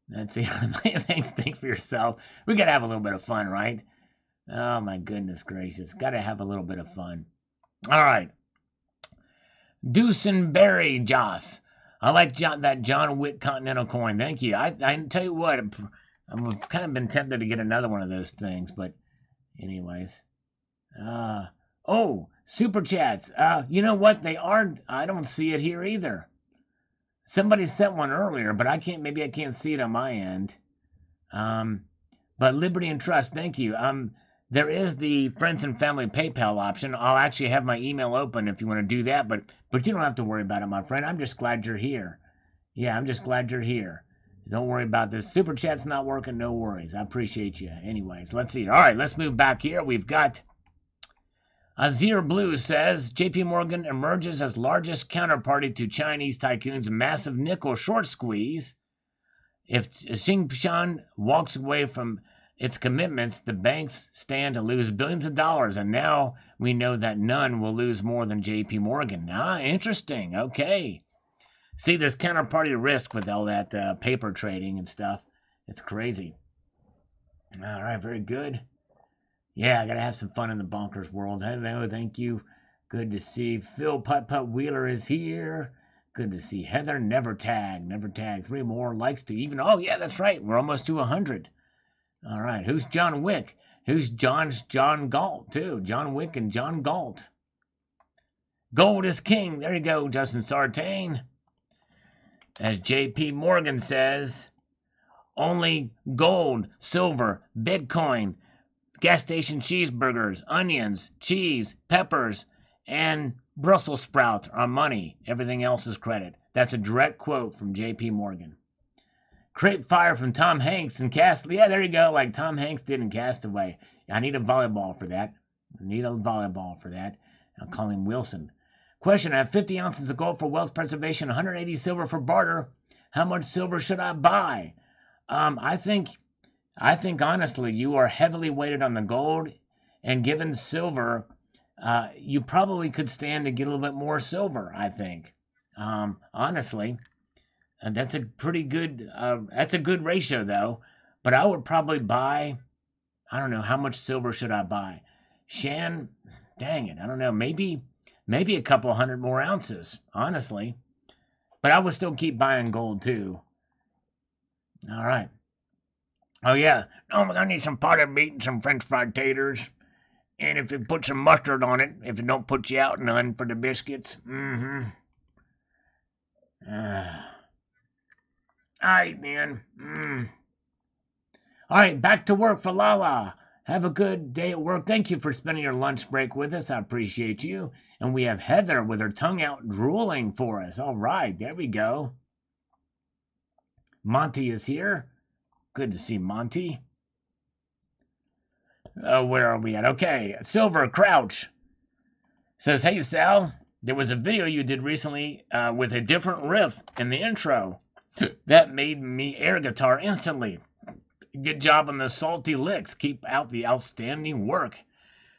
Let's see. Thanks for yourself. We got to have a little bit of fun, right? Oh, my goodness gracious. Got to have a little bit of fun. All right. Deucenberry Joss. I like that John Wick Continental coin. Thank you. I tell you what, I've kind of been tempted to get another one of those things, but anyways. Super chats. You know what? I don't see it here either. Somebody sent one earlier, but maybe I can't see it on my end. But Liberty and Trust, thank you. There is the Friends and Family PayPal option. I'll actually have my email open if you want to do that, but you don't have to worry about it, my friend. I'm just glad you're here. Yeah, I'm just glad you're here. Don't worry about this. Super Chat's not working. No worries. I appreciate you. Anyways, let's see. All right, let's move back here. We've got Azir Blue says, JP Morgan emerges as largest counterparty to Chinese tycoons' massive nickel short squeeze. If Tsingshan walks away from its commitments, the banks stand to lose billions of dollars, and now we know that none will lose more than JP Morgan. Interesting. Okay. See, there's counterparty risk with all that paper trading and stuff. It's crazy. All right, very good. Yeah, I got to have some fun in the bonkers world. Hello, thank you. Good to see Phil Putt Wheeler is here. Good to see Heather Never Tag. 3 more likes to even. Oh, yeah, that's right. We're almost to 100. All right, who's John Wick? Who's John Galt, too? John Wick and John Galt. Gold is king. There you go, Justin Sartain. As JP Morgan says, only gold, silver, Bitcoin, gas station cheeseburgers, onions, cheese, peppers, and Brussels sprouts are money. Everything else is credit. That's a direct quote from JP Morgan. Create fire from Tom Hanks and Castaway. Yeah, there you go, like Tom Hanks did in Castaway. I need a volleyball for that. I'll call him Wilson. Question, I have 50 ounces of gold for wealth preservation, 180 silver for barter. How much silver should I buy? I think honestly, you are heavily weighted on the gold, and given silver, you probably could stand to get a little bit more silver. I think, honestly, and that's a pretty good. That's a good ratio, though. But I would probably buy. I don't know how much silver should I buy. Shan, dang it, I don't know. Maybe a couple hundred more ounces, honestly. But I would still keep buying gold too. All right. Oh yeah. Oh, I need some potted meat and some French fried taters. And if you put some mustard on it, if it don't put you out none for the biscuits. Mm-hmm. All right, man. All right, back to work for Lala. Have a good day at work. Thank you for spending your lunch break with us. I appreciate you. And we have Heather with her tongue out drooling for us. All right, there we go. Monty is here. Good to see Monty. Where are we at? Okay, Silver Crouch says, hey, Sal, there was a video you did recently with a different riff in the intro. That made me air guitar instantly. Good job on the salty licks. Keep out the outstanding work.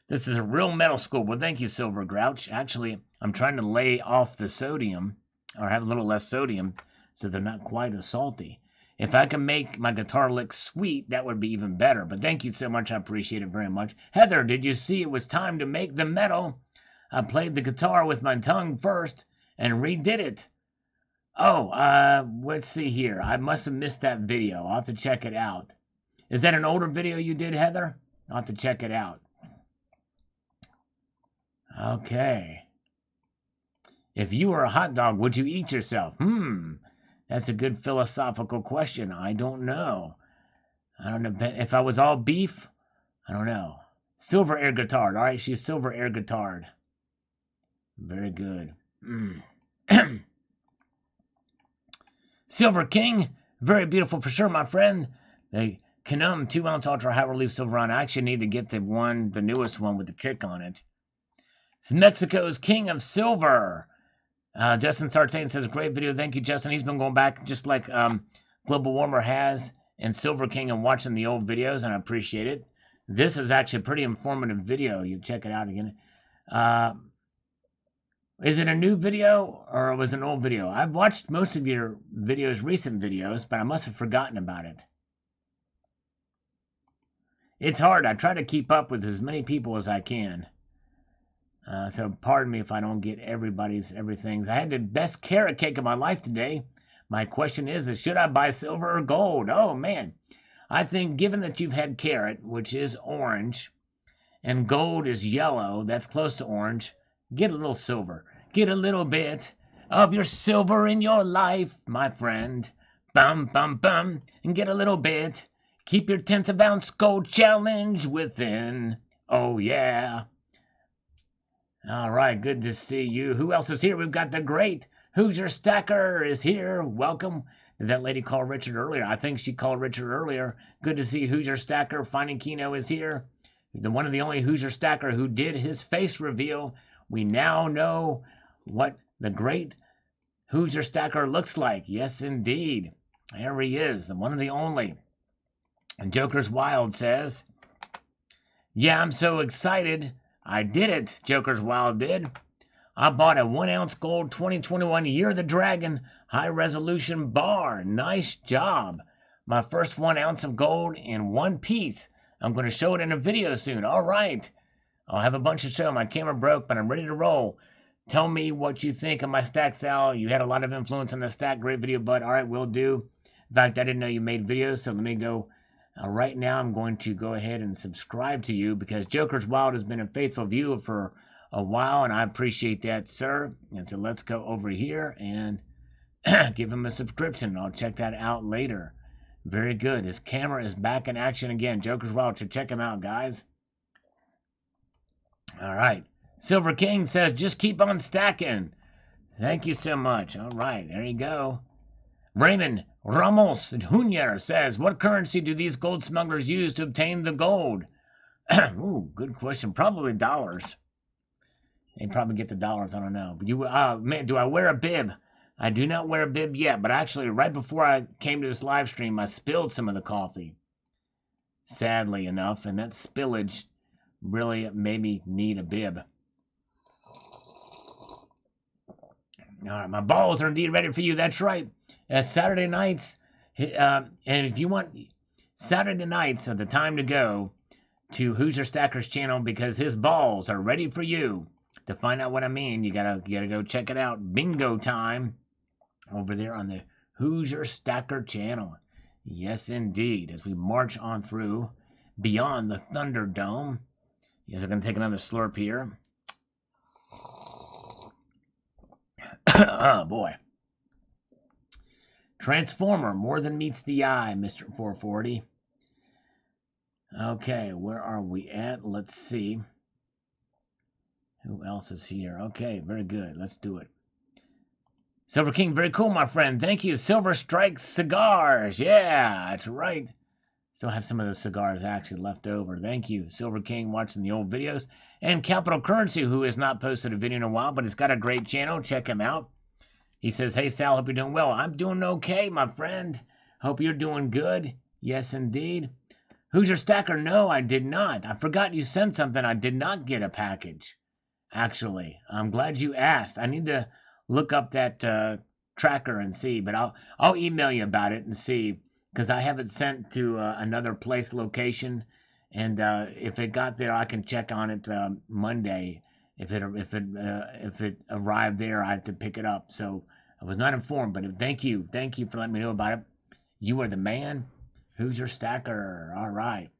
This is a real metal school. Well, thank you, Silver Grouch. Actually, I'm trying to lay off the sodium, or have a little less sodium, so they're not quite as salty. If I can make my guitar licks sweet, that would be even better. But thank you so much. I appreciate it very much. Heather, did you see it was time to make the metal? I played the guitar with my tongue first and redid it. Oh, let's see here. I must have missed that video. I'll have to check it out. Is that an older video you did, Heather? I'll have to check it out. Okay. If you were a hot dog, would you eat yourself? That's a good philosophical question. I don't know. I don't know. If I was all beef, I don't know. Silver air guitar. All right, she's silver air guitar. Very good. Silver King. Very beautiful for sure, my friend. The Canum 2-ounce ultra high relief silver on. I actually need to get the newest one with the chick on it. It's Mexico's King of Silver. Justin Sartain says, great video. Thank you, Justin. He's been going back just like Global Warmer has and Silver King and watching the old videos, and I appreciate it. This is actually a pretty informative video. You check it out again. Is it a new video or was it an old video? I've watched most of your videos, recent videos, but I must have forgotten about it. It's hard. I try to keep up with as many people as I can. So pardon me if I don't get everything. I had the best carrot cake of my life today. My question is should I buy silver or gold? Oh, man. I think given that you've had carrot, which is orange, and gold is yellow, that's close to orange, get a little silver. Get a little bit of your silver in your life, my friend. Bum, bum, bum. And get a little bit. Keep your 10th of ounce gold challenge within. Oh, yeah. All right, good to see you. Who else is here? We've got the great Hoosier Stacker is here. Welcome. Did that lady call Richard earlier? I think she called Richard earlier. Good to see Hoosier Stacker. Finding Kino is here. The one and the only Hoosier Stacker who did his face reveal. We now know what the great Hoosier Stacker looks like. Yes, indeed. There he is, the one and the only. And Joker's Wild says, yeah, I'm so excited. I did it, Joker's Wild did. I bought a 1-ounce gold 2021 Year of the Dragon high-resolution bar. Nice job. My first 1 ounce of gold in one piece. I'm going to show it in a video soon. All right. I'll have a bunch to show. My camera broke, but I'm ready to roll. Tell me what you think of my stack, Sal. You had a lot of influence on the stack. Great video, bud. All right, will do. In fact, I didn't know you made videos, so let me go. Right now, I'm going to go ahead and subscribe to you because Joker's Wild has been a faithful viewer for a while, and I appreciate that, sir. And so let's go over here and give him a subscription. I'll check that out later. Very good. His camera is back in action again. Joker's Wild, so check him out, guys. All right. Silver King says, just keep on stacking. Thank you so much. All right, there you go. Raymond Ramos Jr. says, what currency do these gold smugglers use to obtain the gold? Ooh, good question. Probably dollars. They probably get the dollars. I don't know. But man, do I wear a bib? I do not wear a bib yet, but actually right before I came to this live stream, I spilled some of the coffee. Sadly enough, and that spillage really made me need a bib. All right, my balls are indeed ready for you. That's right. Saturday nights, and if you want, Saturday nights are the time to go to Hoosier Stacker's channel because his balls are ready for you. To find out what I mean, you gotta go check it out. Bingo time over there on the Hoosier Stacker channel. Yes, indeed. As we march on through beyond the Thunderdome. Yes, I'm gonna take another slurp here. Oh boy. Transformer, more than meets the eye, Mr. 440. Okay, where are we at? Let's see. Who else is here? Okay, very good. Let's do it. Silver King, very cool, my friend. Thank you. Silver Strike Cigars. Yeah, that's right. Still have some of the cigars actually left over. Thank you. Silver King watching the old videos. And Capital Currency, who has not posted a video in a while, but he's got a great channel. Check him out. He says, hey, Sal, hope you're doing well. I'm doing okay, my friend. Hope you're doing good. Yes, indeed. Hoosier Stacker, no, I did not. I forgot you sent something. I did not get a package, actually. I'm glad you asked. I need to look up that tracker and see, but I'll email you about it and see, because I have it sent to another place location, and if it got there, I can check on it Monday. If it arrived there, I have to pick it up. So I was not informed, but thank you for letting me know about it. You are the man. Hoosier Stacker. All right.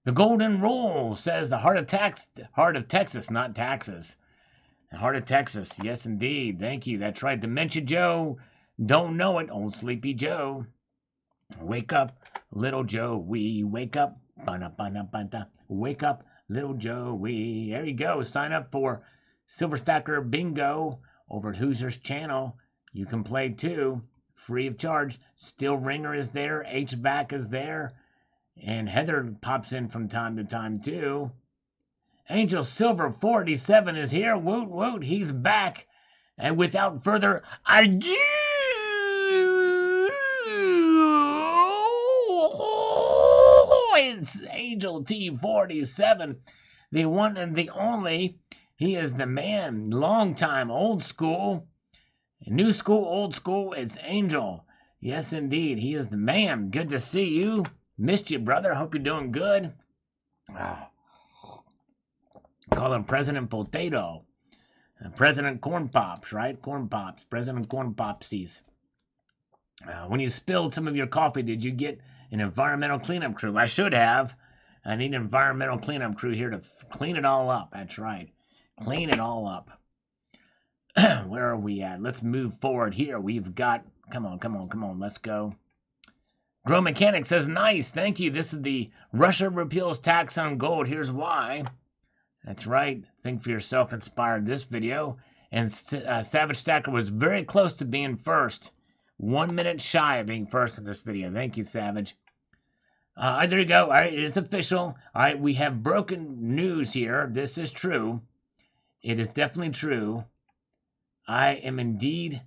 The Golden Rule says the heart of Texas, not taxes. The heart of Texas. Yes, indeed. Thank you. That's right. Dementia Joe. Don't know it. Old Sleepy Joe. Wake up, little Joe. We wake up. Wake up, little Joey. There you go. Sign up for Silver Stacker Bingo over at Hoosier's channel. You can play too, free of charge. Steel Ringer is there. HVAC is there. And Heather pops in from time to time too. Angel Silver 47 is here. Woot woot. He's back. And without further ado, it's Angel T47, the one and the only. He is the man, long time, old school, new school, old school. It's Angel. Yes, indeed. He is the man. Good to see you. Missed you, brother. Hope you're doing good. Call him President Potato. President Corn Pops, right? Corn Pops. President Corn Popsies. When you spilled some of your coffee, did you get an environmental cleanup crew? I should have. I need an environmental cleanup crew here to clean it all up. That's right. Clean it all up. Where are we at? Let's move forward here. We've got... Come on. Let's go. Grow Mechanic says, nice. Thank you. This is the Russia repeals tax on gold. Here's why. That's right. Think for yourself inspired this video. And Savage Stacker was very close to being first. 1 minute shy of being first in this video. Thank you, Savage. There you go. All right, it is official. All right, we have broken news here. This is true. It is definitely true. I am indeed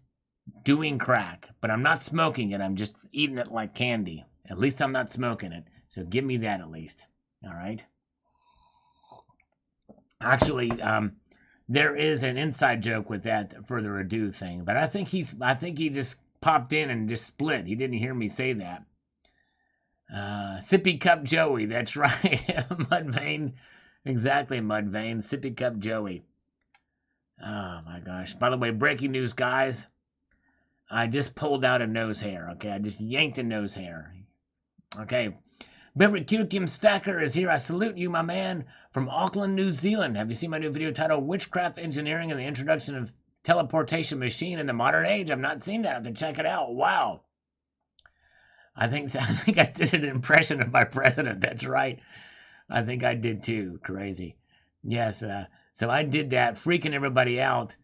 doing crack, but I'm not smoking it. I'm just eating it like candy. At least I'm not smoking it. So give me that at least. All right. Actually, there is an inside joke with that further ado thing, but I think he just popped in and just split. He didn't hear me say that. Sippy Cup Joey, that's right. Mudvayne, exactly, Mudvayne. Sippy Cup Joey. Oh my gosh. By the way, breaking news, guys. I just pulled out a nose hair, okay? I just yanked a nose hair. Okay. Beverly Cucum Stacker is here. I salute you, my man, from Auckland, New Zealand. Have you seen my new video titled Witchcraft Engineering and the Introduction of Teleportation Machine in the Modern Age? I've not seen that. I have to check it out. Wow. I think I did an impression of my president. That's right. I think I did too. Crazy. Yes. So I did that, freaking everybody out.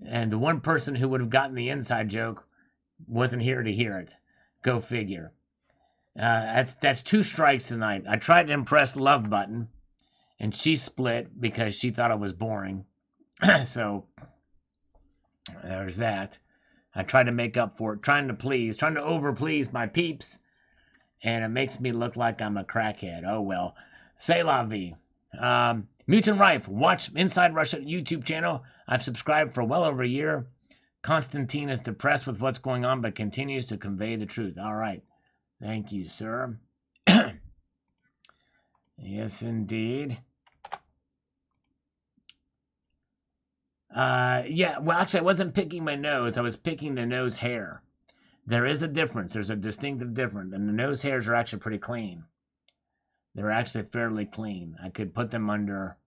And the one person who would have gotten the inside joke wasn't here to hear it. Go figure. That's 2 strikes tonight. I tried to impress Love Button, and she split because she thought I was boring. So there's that. I try to make up for it, trying to over-please my peeps, and it makes me look like I'm a crackhead. Oh, well. C'est la vie. Mutant Rife, watch Inside Russia YouTube channel. I've subscribed for well over a year. Constantine is depressed with what's going on, but continues to convey the truth. All right. Thank you, sir. Yes, indeed. Yeah, well, actually, I wasn't picking my nose. I was picking the nose hair. There is a difference. There's a distinctive difference, and the nose hairs are actually pretty clean. They're actually fairly clean. I could put them under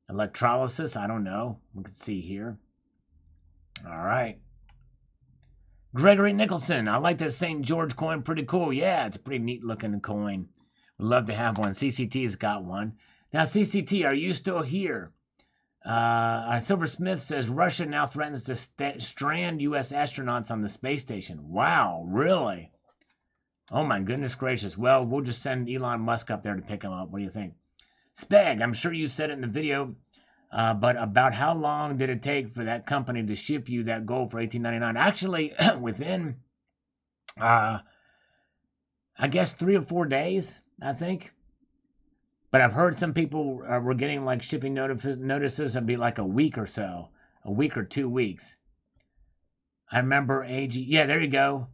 electrolysis. I don't know. We can see here. All right. Gregory Nicholson. I like that St. George coin. Pretty cool. Yeah, it's a pretty neat looking coin. Would love to have one. CCT's got one. Now, CCT, are you still here? Silversmith says Russia now threatens to strand U.S. astronauts on the space station. Wow, really? Oh, my goodness gracious. Well, we'll just send Elon Musk up there to pick him up. What do you think? Speg, I'm sure you said it in the video, but about how long did it take for that company to ship you that gold for $18.99? Actually, within, I guess 3 or 4 days, I think. But I've heard some people were getting like shipping notices. It'd be like a week or so, a week or 2 weeks. I remember AG. Yeah, there you go.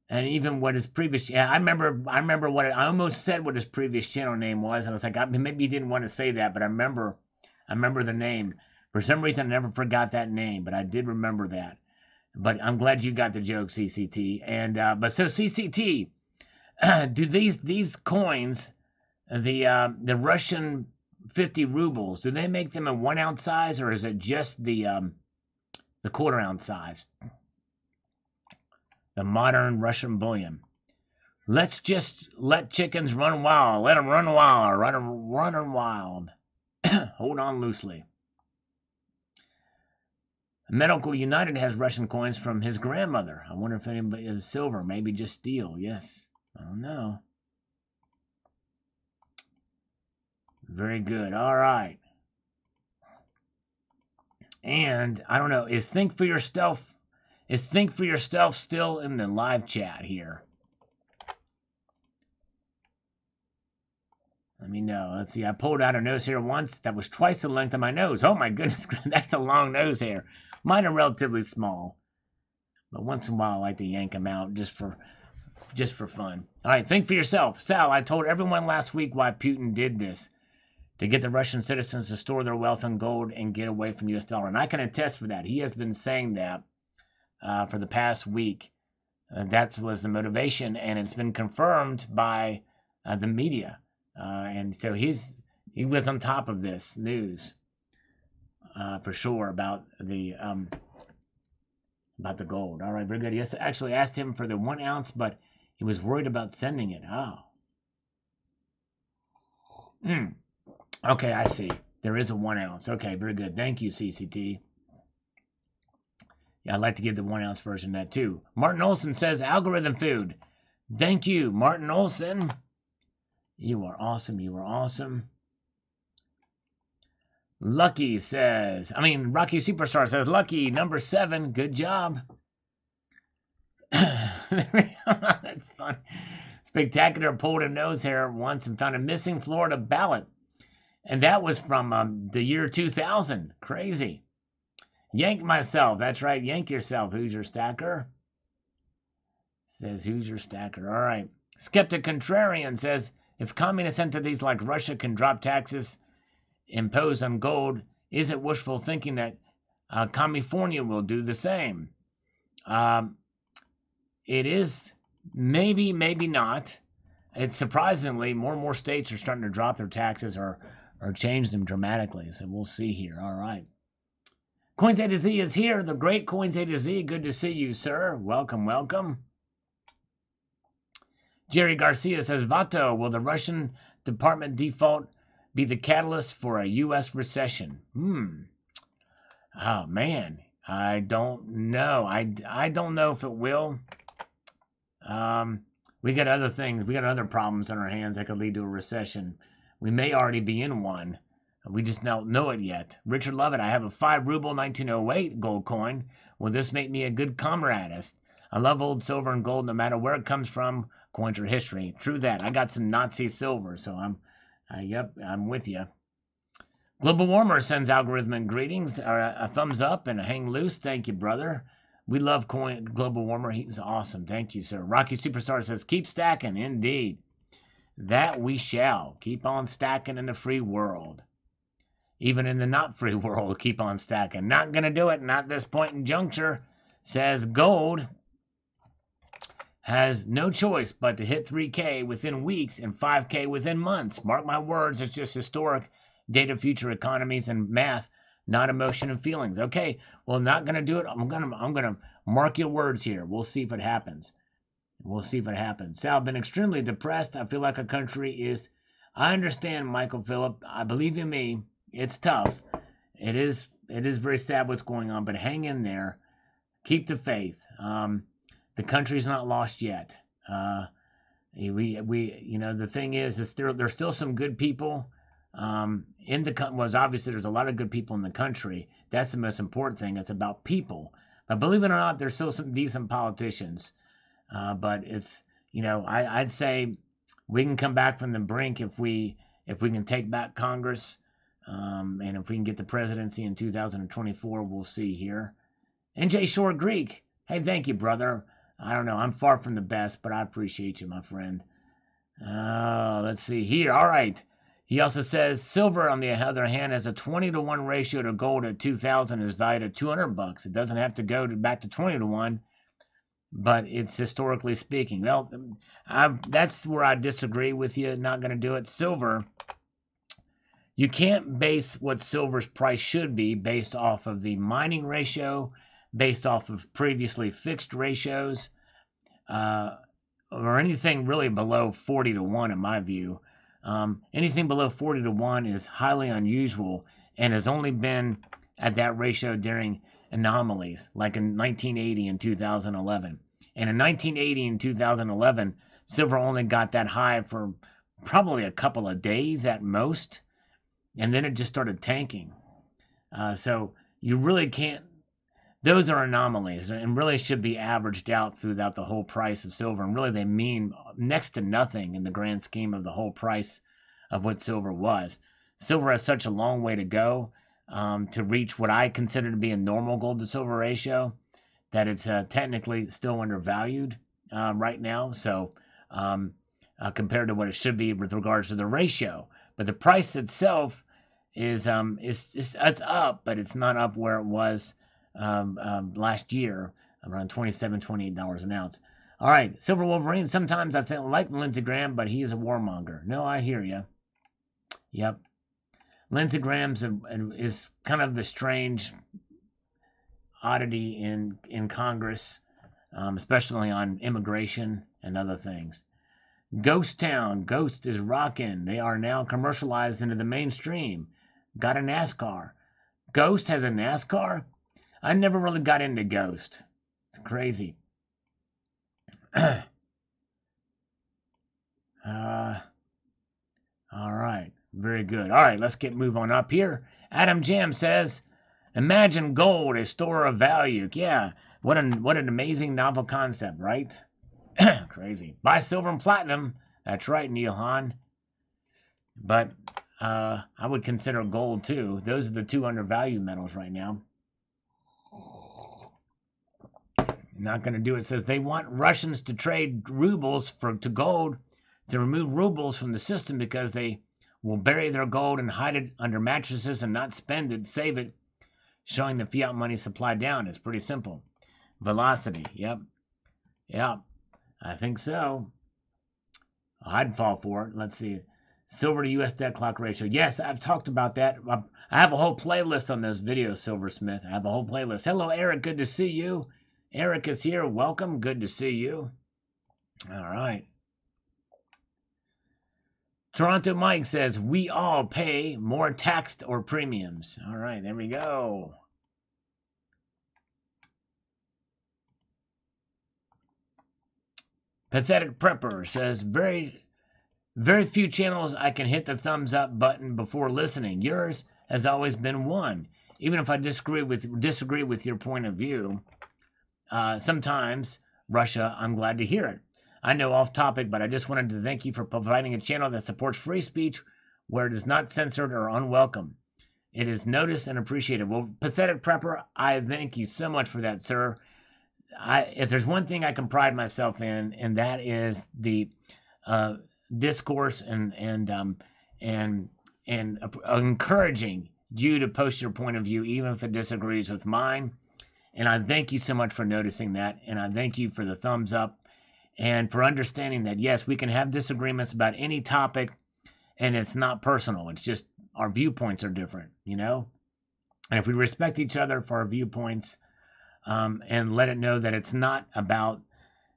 And even what his previous, yeah, I remember what I almost said what his previous channel name was. I was like, maybe he didn't want to say that, but I remember the name. For some reason, I never forgot that name, but I did remember that. But I'm glad you got the joke, CCT. And but so CCT, do these coins, the Russian 50 rubles, do they make them in 1 ounce size, or is it just the quarter ounce size? The modern Russian bullion. Let's just let chickens run wild. Let them run wild. Run wild. Hold on loosely. Medical United has Russian coins from his grandmother. I wonder if anybody is silver. Maybe just steel. Yes. I don't know. Very good. All right. And I don't know. Is Think for Yourself still in the live chat here? Let me know. Let's see. I pulled out a nose hair once that was twice the length of my nose. Oh my goodness, that's a long nose hair. Mine are relatively small, but once in a while I like to yank them out just for fun. All right, think for yourself. Sal, I told everyone last week why Putin did this. To get the Russian citizens to store their wealth in gold and get away from the U.S. dollar. And I can attest for that. He has been saying that for the past week. That was the motivation, and it's been confirmed by the media. And so he was on top of this news for sure about the gold. All right, very good. Yes, actually asked him for the 1 ounce, but he was worried about sending it. Oh. Okay, I see. There is a 1 ounce. Okay, very good. Thank you, CCT. Yeah, I'd like to give the 1 ounce version of that too. Martin Olson says algorithm food. Thank you, Martin Olson. You are awesome. You are awesome. Rocky Superstar says, Lucky, number 7. Good job. That's fun. Spectacular pulled a nose hair once and found a missing Florida ballot. And that was from the year 2000. Crazy. Yank myself. That's right. Yank yourself, Hoosier Stacker. Says Hoosier Stacker. All right. Skeptic Contrarian says, if communist entities like Russia can drop taxes imposed on gold, is it wishful thinking that California will do the same? It is. Maybe, maybe not. It's surprisingly, more and more states are starting to drop their taxes or change them dramatically. So we'll see here. All right. Coins A to Z is here. The great Coins A to Z. Good to see you, sir. Welcome, welcome. Jerry Garcia says, Vato, will the Russian Department default be the catalyst for a U.S. recession? Oh, man. I don't know. I don't know if it will. We got other things. We got other problems on our hands that could lead to a recession. We may already be in one. We just don't know it yet. Richard Lovett, I have a 5 ruble 1908 gold coin. Will this make me a good comradist? I love old silver and gold no matter where it comes from, coins or history. True that. I got some Nazi silver, so I'm with you. Global Warmer sends algorithmic greetings, a thumbs up and a hang loose. Thank you, brother. We love Global Warmer. He's awesome. Thank you, sir. Rocky Superstar says, keep stacking. Indeed. That we shall. Keep on stacking in the free world. Even in the not free world, keep on stacking. Not going to do it. Not this point in juncture. Says gold has no choice but to hit 3K within weeks and 5K within months. Mark my words, it's just historic data, future economies, and math, not emotion and feelings. Okay, well, not going to do it. I'm gonna mark your words here. We'll see if it happens. Sal, I've been extremely depressed. I feel like our country is... I understand, Michael Phillip. I believe in me. It's tough. It is very sad what's going on, but hang in there. Keep the faith. The country's not lost yet. The thing is there's still some good people in the country. Well, obviously there's a lot of good people in the country. That's the most important thing. It's about people. But believe it or not, there's still some decent politicians. But it's, I'd say we can come back from the brink if we can take back Congress. And if we can get the presidency in 2024, we'll see here. NJ Shore Greek. Hey, thank you, brother. I don't know. I'm far from the best, but I appreciate you, my friend. Let's see here. All right. He also says silver, on the other hand, has a 20-to-1 ratio to gold at 2,000 is valued at $200. It doesn't have to go back to 20-to-1, but it's historically speaking. Well, that's where I disagree with you. Not going to do it. Silver, you can't base what silver's price should be based off of the mining ratio, based off of previously fixed ratios, or anything really below 40-to-1 in my view. Anything below 40-to-1 is highly unusual and has only been at that ratio during anomalies, like in 1980 and 2011. And in 1980 and 2011, silver only got that high for probably a couple of days at most, and then it just started tanking. So you really can't... Those are anomalies and really should be averaged out throughout the whole price of silver. And really they mean next to nothing in the grand scheme of the whole price of what silver was. Silver has such a long way to go to reach what I consider to be a normal gold to silver ratio, that it's technically still undervalued right now. So compared to what it should be with regards to the ratio. But the price itself is it's up, but it's not up where it was last year, around $27, $28 an ounce. All right, Silver Wolverine. Sometimes I like Lindsey Graham, but he is a warmonger. No, I hear you. Yep. Lindsey Graham is kind of the strange oddity in Congress, especially on immigration and other things. Ghost Town. Ghost is rocking. They are now commercialized into the mainstream. Got a NASCAR. Ghost has a NASCAR? I never really got into Ghost. It's crazy. All right. Very good. All right, let's move on up here. Adam Jam says, imagine gold, a store of value. Yeah, what an amazing novel concept, right? Crazy. Buy silver and platinum. That's right, Neil Hahn. But I would consider gold too. Those are the two undervalued metals right now. Not going to do it. Says they want Russians to trade rubles to gold to remove rubles from the system because they will bury their gold and hide it under mattresses and not spend it, save it, showing the fiat money supply down. It's pretty simple. Velocity. Yep. I think so. I'd fall for it. Let's see. Silver to US debt clock ratio. Yes, I've talked about that. I have a whole playlist on those videos, Silversmith. I have a whole playlist. Hello, Eric. Good to see you. Eric is here. Welcome. Good to see you. All right. Toronto Mike says, we all pay more tax or premiums. All right, there we go. Pathetic Prepper says, very Very few channels I can hit the thumbs up button before listening. Yours has always been one. Even if I disagree with your point of view, sometimes, Russia, I'm glad to hear it. I know off topic, but I just wanted to thank you for providing a channel that supports free speech where it is not censored or unwelcome. It is noticed and appreciated. Well, Pathetic Prepper, I thank you so much for that, sir. If there's one thing I can pride myself in, and that is the discourse and encouraging you to post your point of view, even if it disagrees with mine. And I thank you so much for noticing that, and I thank you for the thumbs up and for understanding that, yes, we can have disagreements about any topic, and it's not personal. It's just our viewpoints are different, you know? And if we respect each other for our viewpoints, and let it know that it's not about,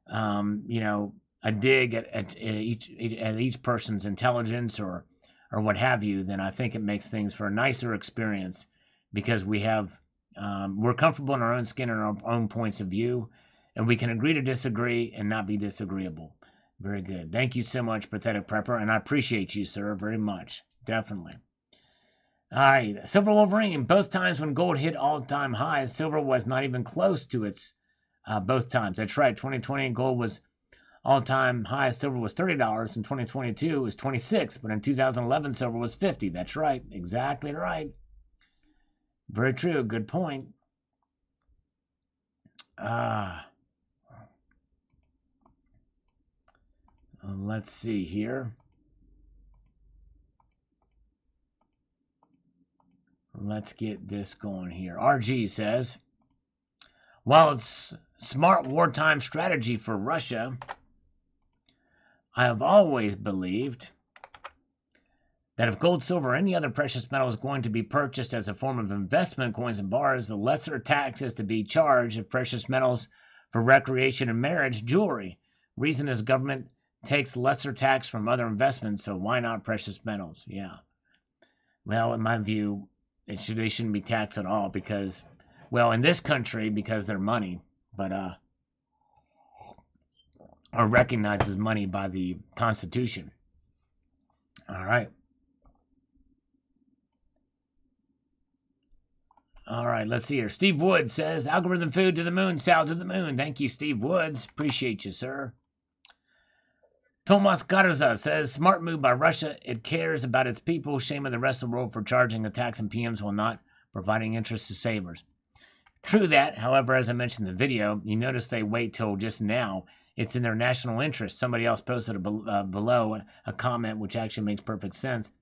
you know, a dig at each person's intelligence or what have you, then I think it makes things for a nicer experience, because we have, we're comfortable in our own skin and our own points of view, and we can agree to disagree and not be disagreeable. Very good. Thank you so much, Pathetic Prepper, and I appreciate you, sir, very much. Definitely. All right, Silver Wolverine. Both times when gold hit all-time highs, silver was not even close to its both times. That's right. 2020 gold was all-time high. Silver was $30. In 2022, it was 26. But in 2011, silver was 50. That's right. Exactly right. Very true. Good point. Let's see here. Let's get this going here. RG says, while it's smart wartime strategy for Russia, I have always believed that if gold, silver, or any other precious metal is going to be purchased as a form of investment, coins and bars, the lesser tax is to be charged if precious metals for recreation and marriage, jewelry. Reason is government takes lesser tax from other investments, so why not precious metals? Yeah. Well, in my view, they shouldn't be taxed at all because, well, in this country, because they're money, but are recognized as money by the Constitution. All right. All right, let's see here. Steve Woods says, algorithm food to the moon, Sal to the moon. Thank you, Steve Woods. Appreciate you, sir. Tomas Garza says, smart move by Russia. It cares about its people. Shame of the rest of the world for charging a tax and PMs while not providing interest to savers. True that. However, as I mentioned in the video, you notice they wait till just now. It's in their national interest. Somebody else posted below a comment which actually makes perfect sense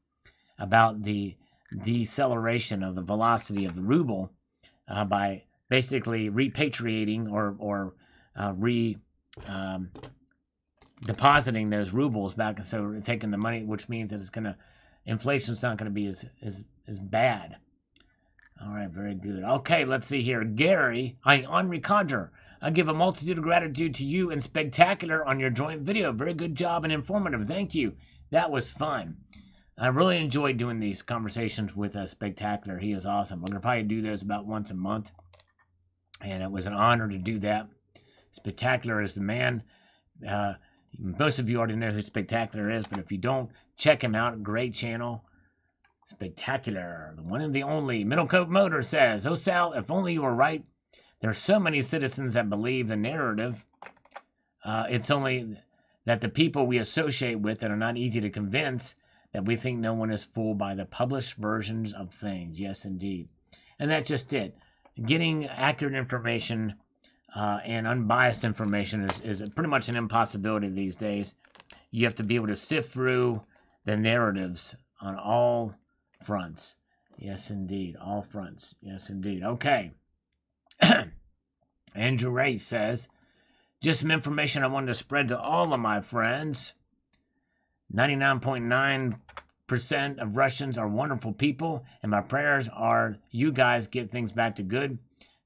about the deceleration of the velocity of the ruble by basically repatriating or depositing those rubles back, and so taking the money, which means that it's gonna, inflation's not gonna be as bad. All right, very good. Okay, let's see here. Gary, Henri Conjure. I give a multitude of gratitude to you and Spectacular on your joint video. Very good job and informative. Thank you. That was fun. I really enjoyed doing these conversations with Spectacular. He is awesome. We're gonna probably do those about once a month, and it was an honor to do that. Spectacular is the man. Most of you already know who Spectacular is, but if you don't, check him out. Great channel. Spectacular, the one and the only. Middle Coat Motor says, oh Sal, if only you were right. There are so many citizens that believe the narrative. It's only that the people we associate with that are not easy to convince that we think no one is fooled by the published versions of things. Yes, indeed. And that's just it. Getting accurate information and unbiased information is pretty much an impossibility these days. You have to be able to sift through the narratives on all fronts. Yes, indeed. All fronts. Yes, indeed. Okay. Andrew Ray says, just some information I wanted to spread to all of my friends. 99.9% of Russians are wonderful people, and my prayers are you guys get things back to good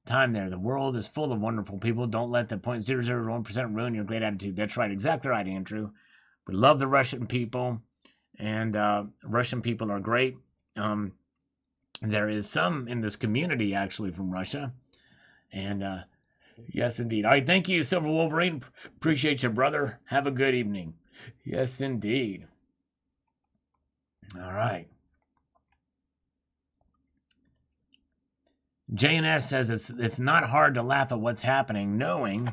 time there. The world is full of wonderful people. Don't let the 0.001% ruin your great attitude. That's right. Exactly right, Andrew. We love the Russian people, and Russian people are great. There is some in this community actually from Russia, and yes, indeed. All right, thank you, Silver Wolverine. Appreciate you, brother. Have a good evening. Yes, indeed. All right. JNS says it's not hard to laugh at what's happening, knowing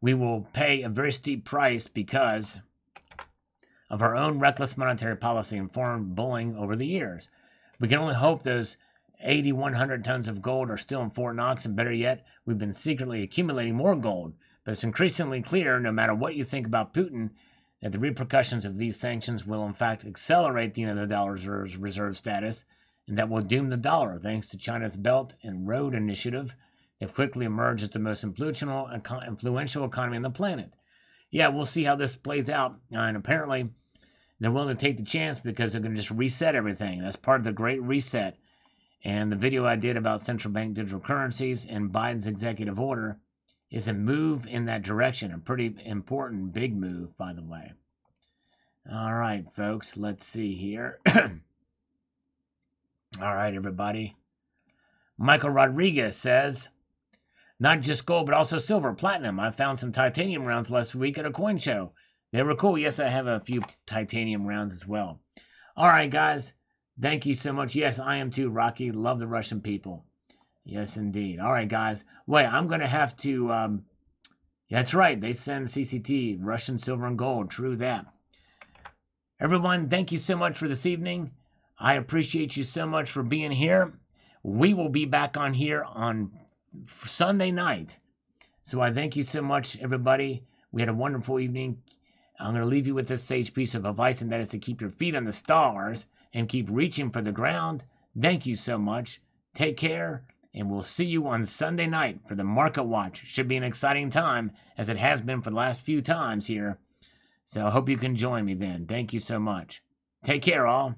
we will pay a very steep price because of our own reckless monetary policy and foreign bullying over the years. We can only hope those 8,100 tons of gold are still in Fort Knox, and better yet, we've been secretly accumulating more gold. But it's increasingly clear, no matter what you think about Putin, that the repercussions of these sanctions will in fact accelerate the end of the dollar's reserve status, and that will doom the dollar thanks to China's Belt and Road Initiative. They've quickly emerged as the most influential economy on the planet. Yeah, we'll see how this plays out, and apparently they're willing to take the chance because they're going to just reset everything. That's part of the Great Reset. And the video I did about central bank digital currencies and Biden's executive order is a move in that direction. A pretty important, big move, by the way. All right, folks, let's see here. All right, everybody. Michael Rodriguez says, not just gold, but also silver, platinum. I found some titanium rounds last week at a coin show. They were cool. Yes, I have a few titanium rounds as well. All right, guys. Thank you so much. Yes, I am too, Rocky. Love the Russian people. Yes, indeed. All right, guys. Wait, I'm going to have to... that's right. They send CCT, Russian silver and gold. True that. Everyone, thank you so much for this evening. I appreciate you so much for being here. We will be back on here on Sunday night. So I thank you so much, everybody. We had a wonderful evening. I'm going to leave you with this sage piece of advice, and that is to keep your feet on the stars and keep reaching for the ground. Thank you so much. Take care, and we'll see you on Sunday night for the Market Watch. Should be an exciting time, as it has been for the last few times here. So I hope you can join me then. Thank you so much. Take care, all.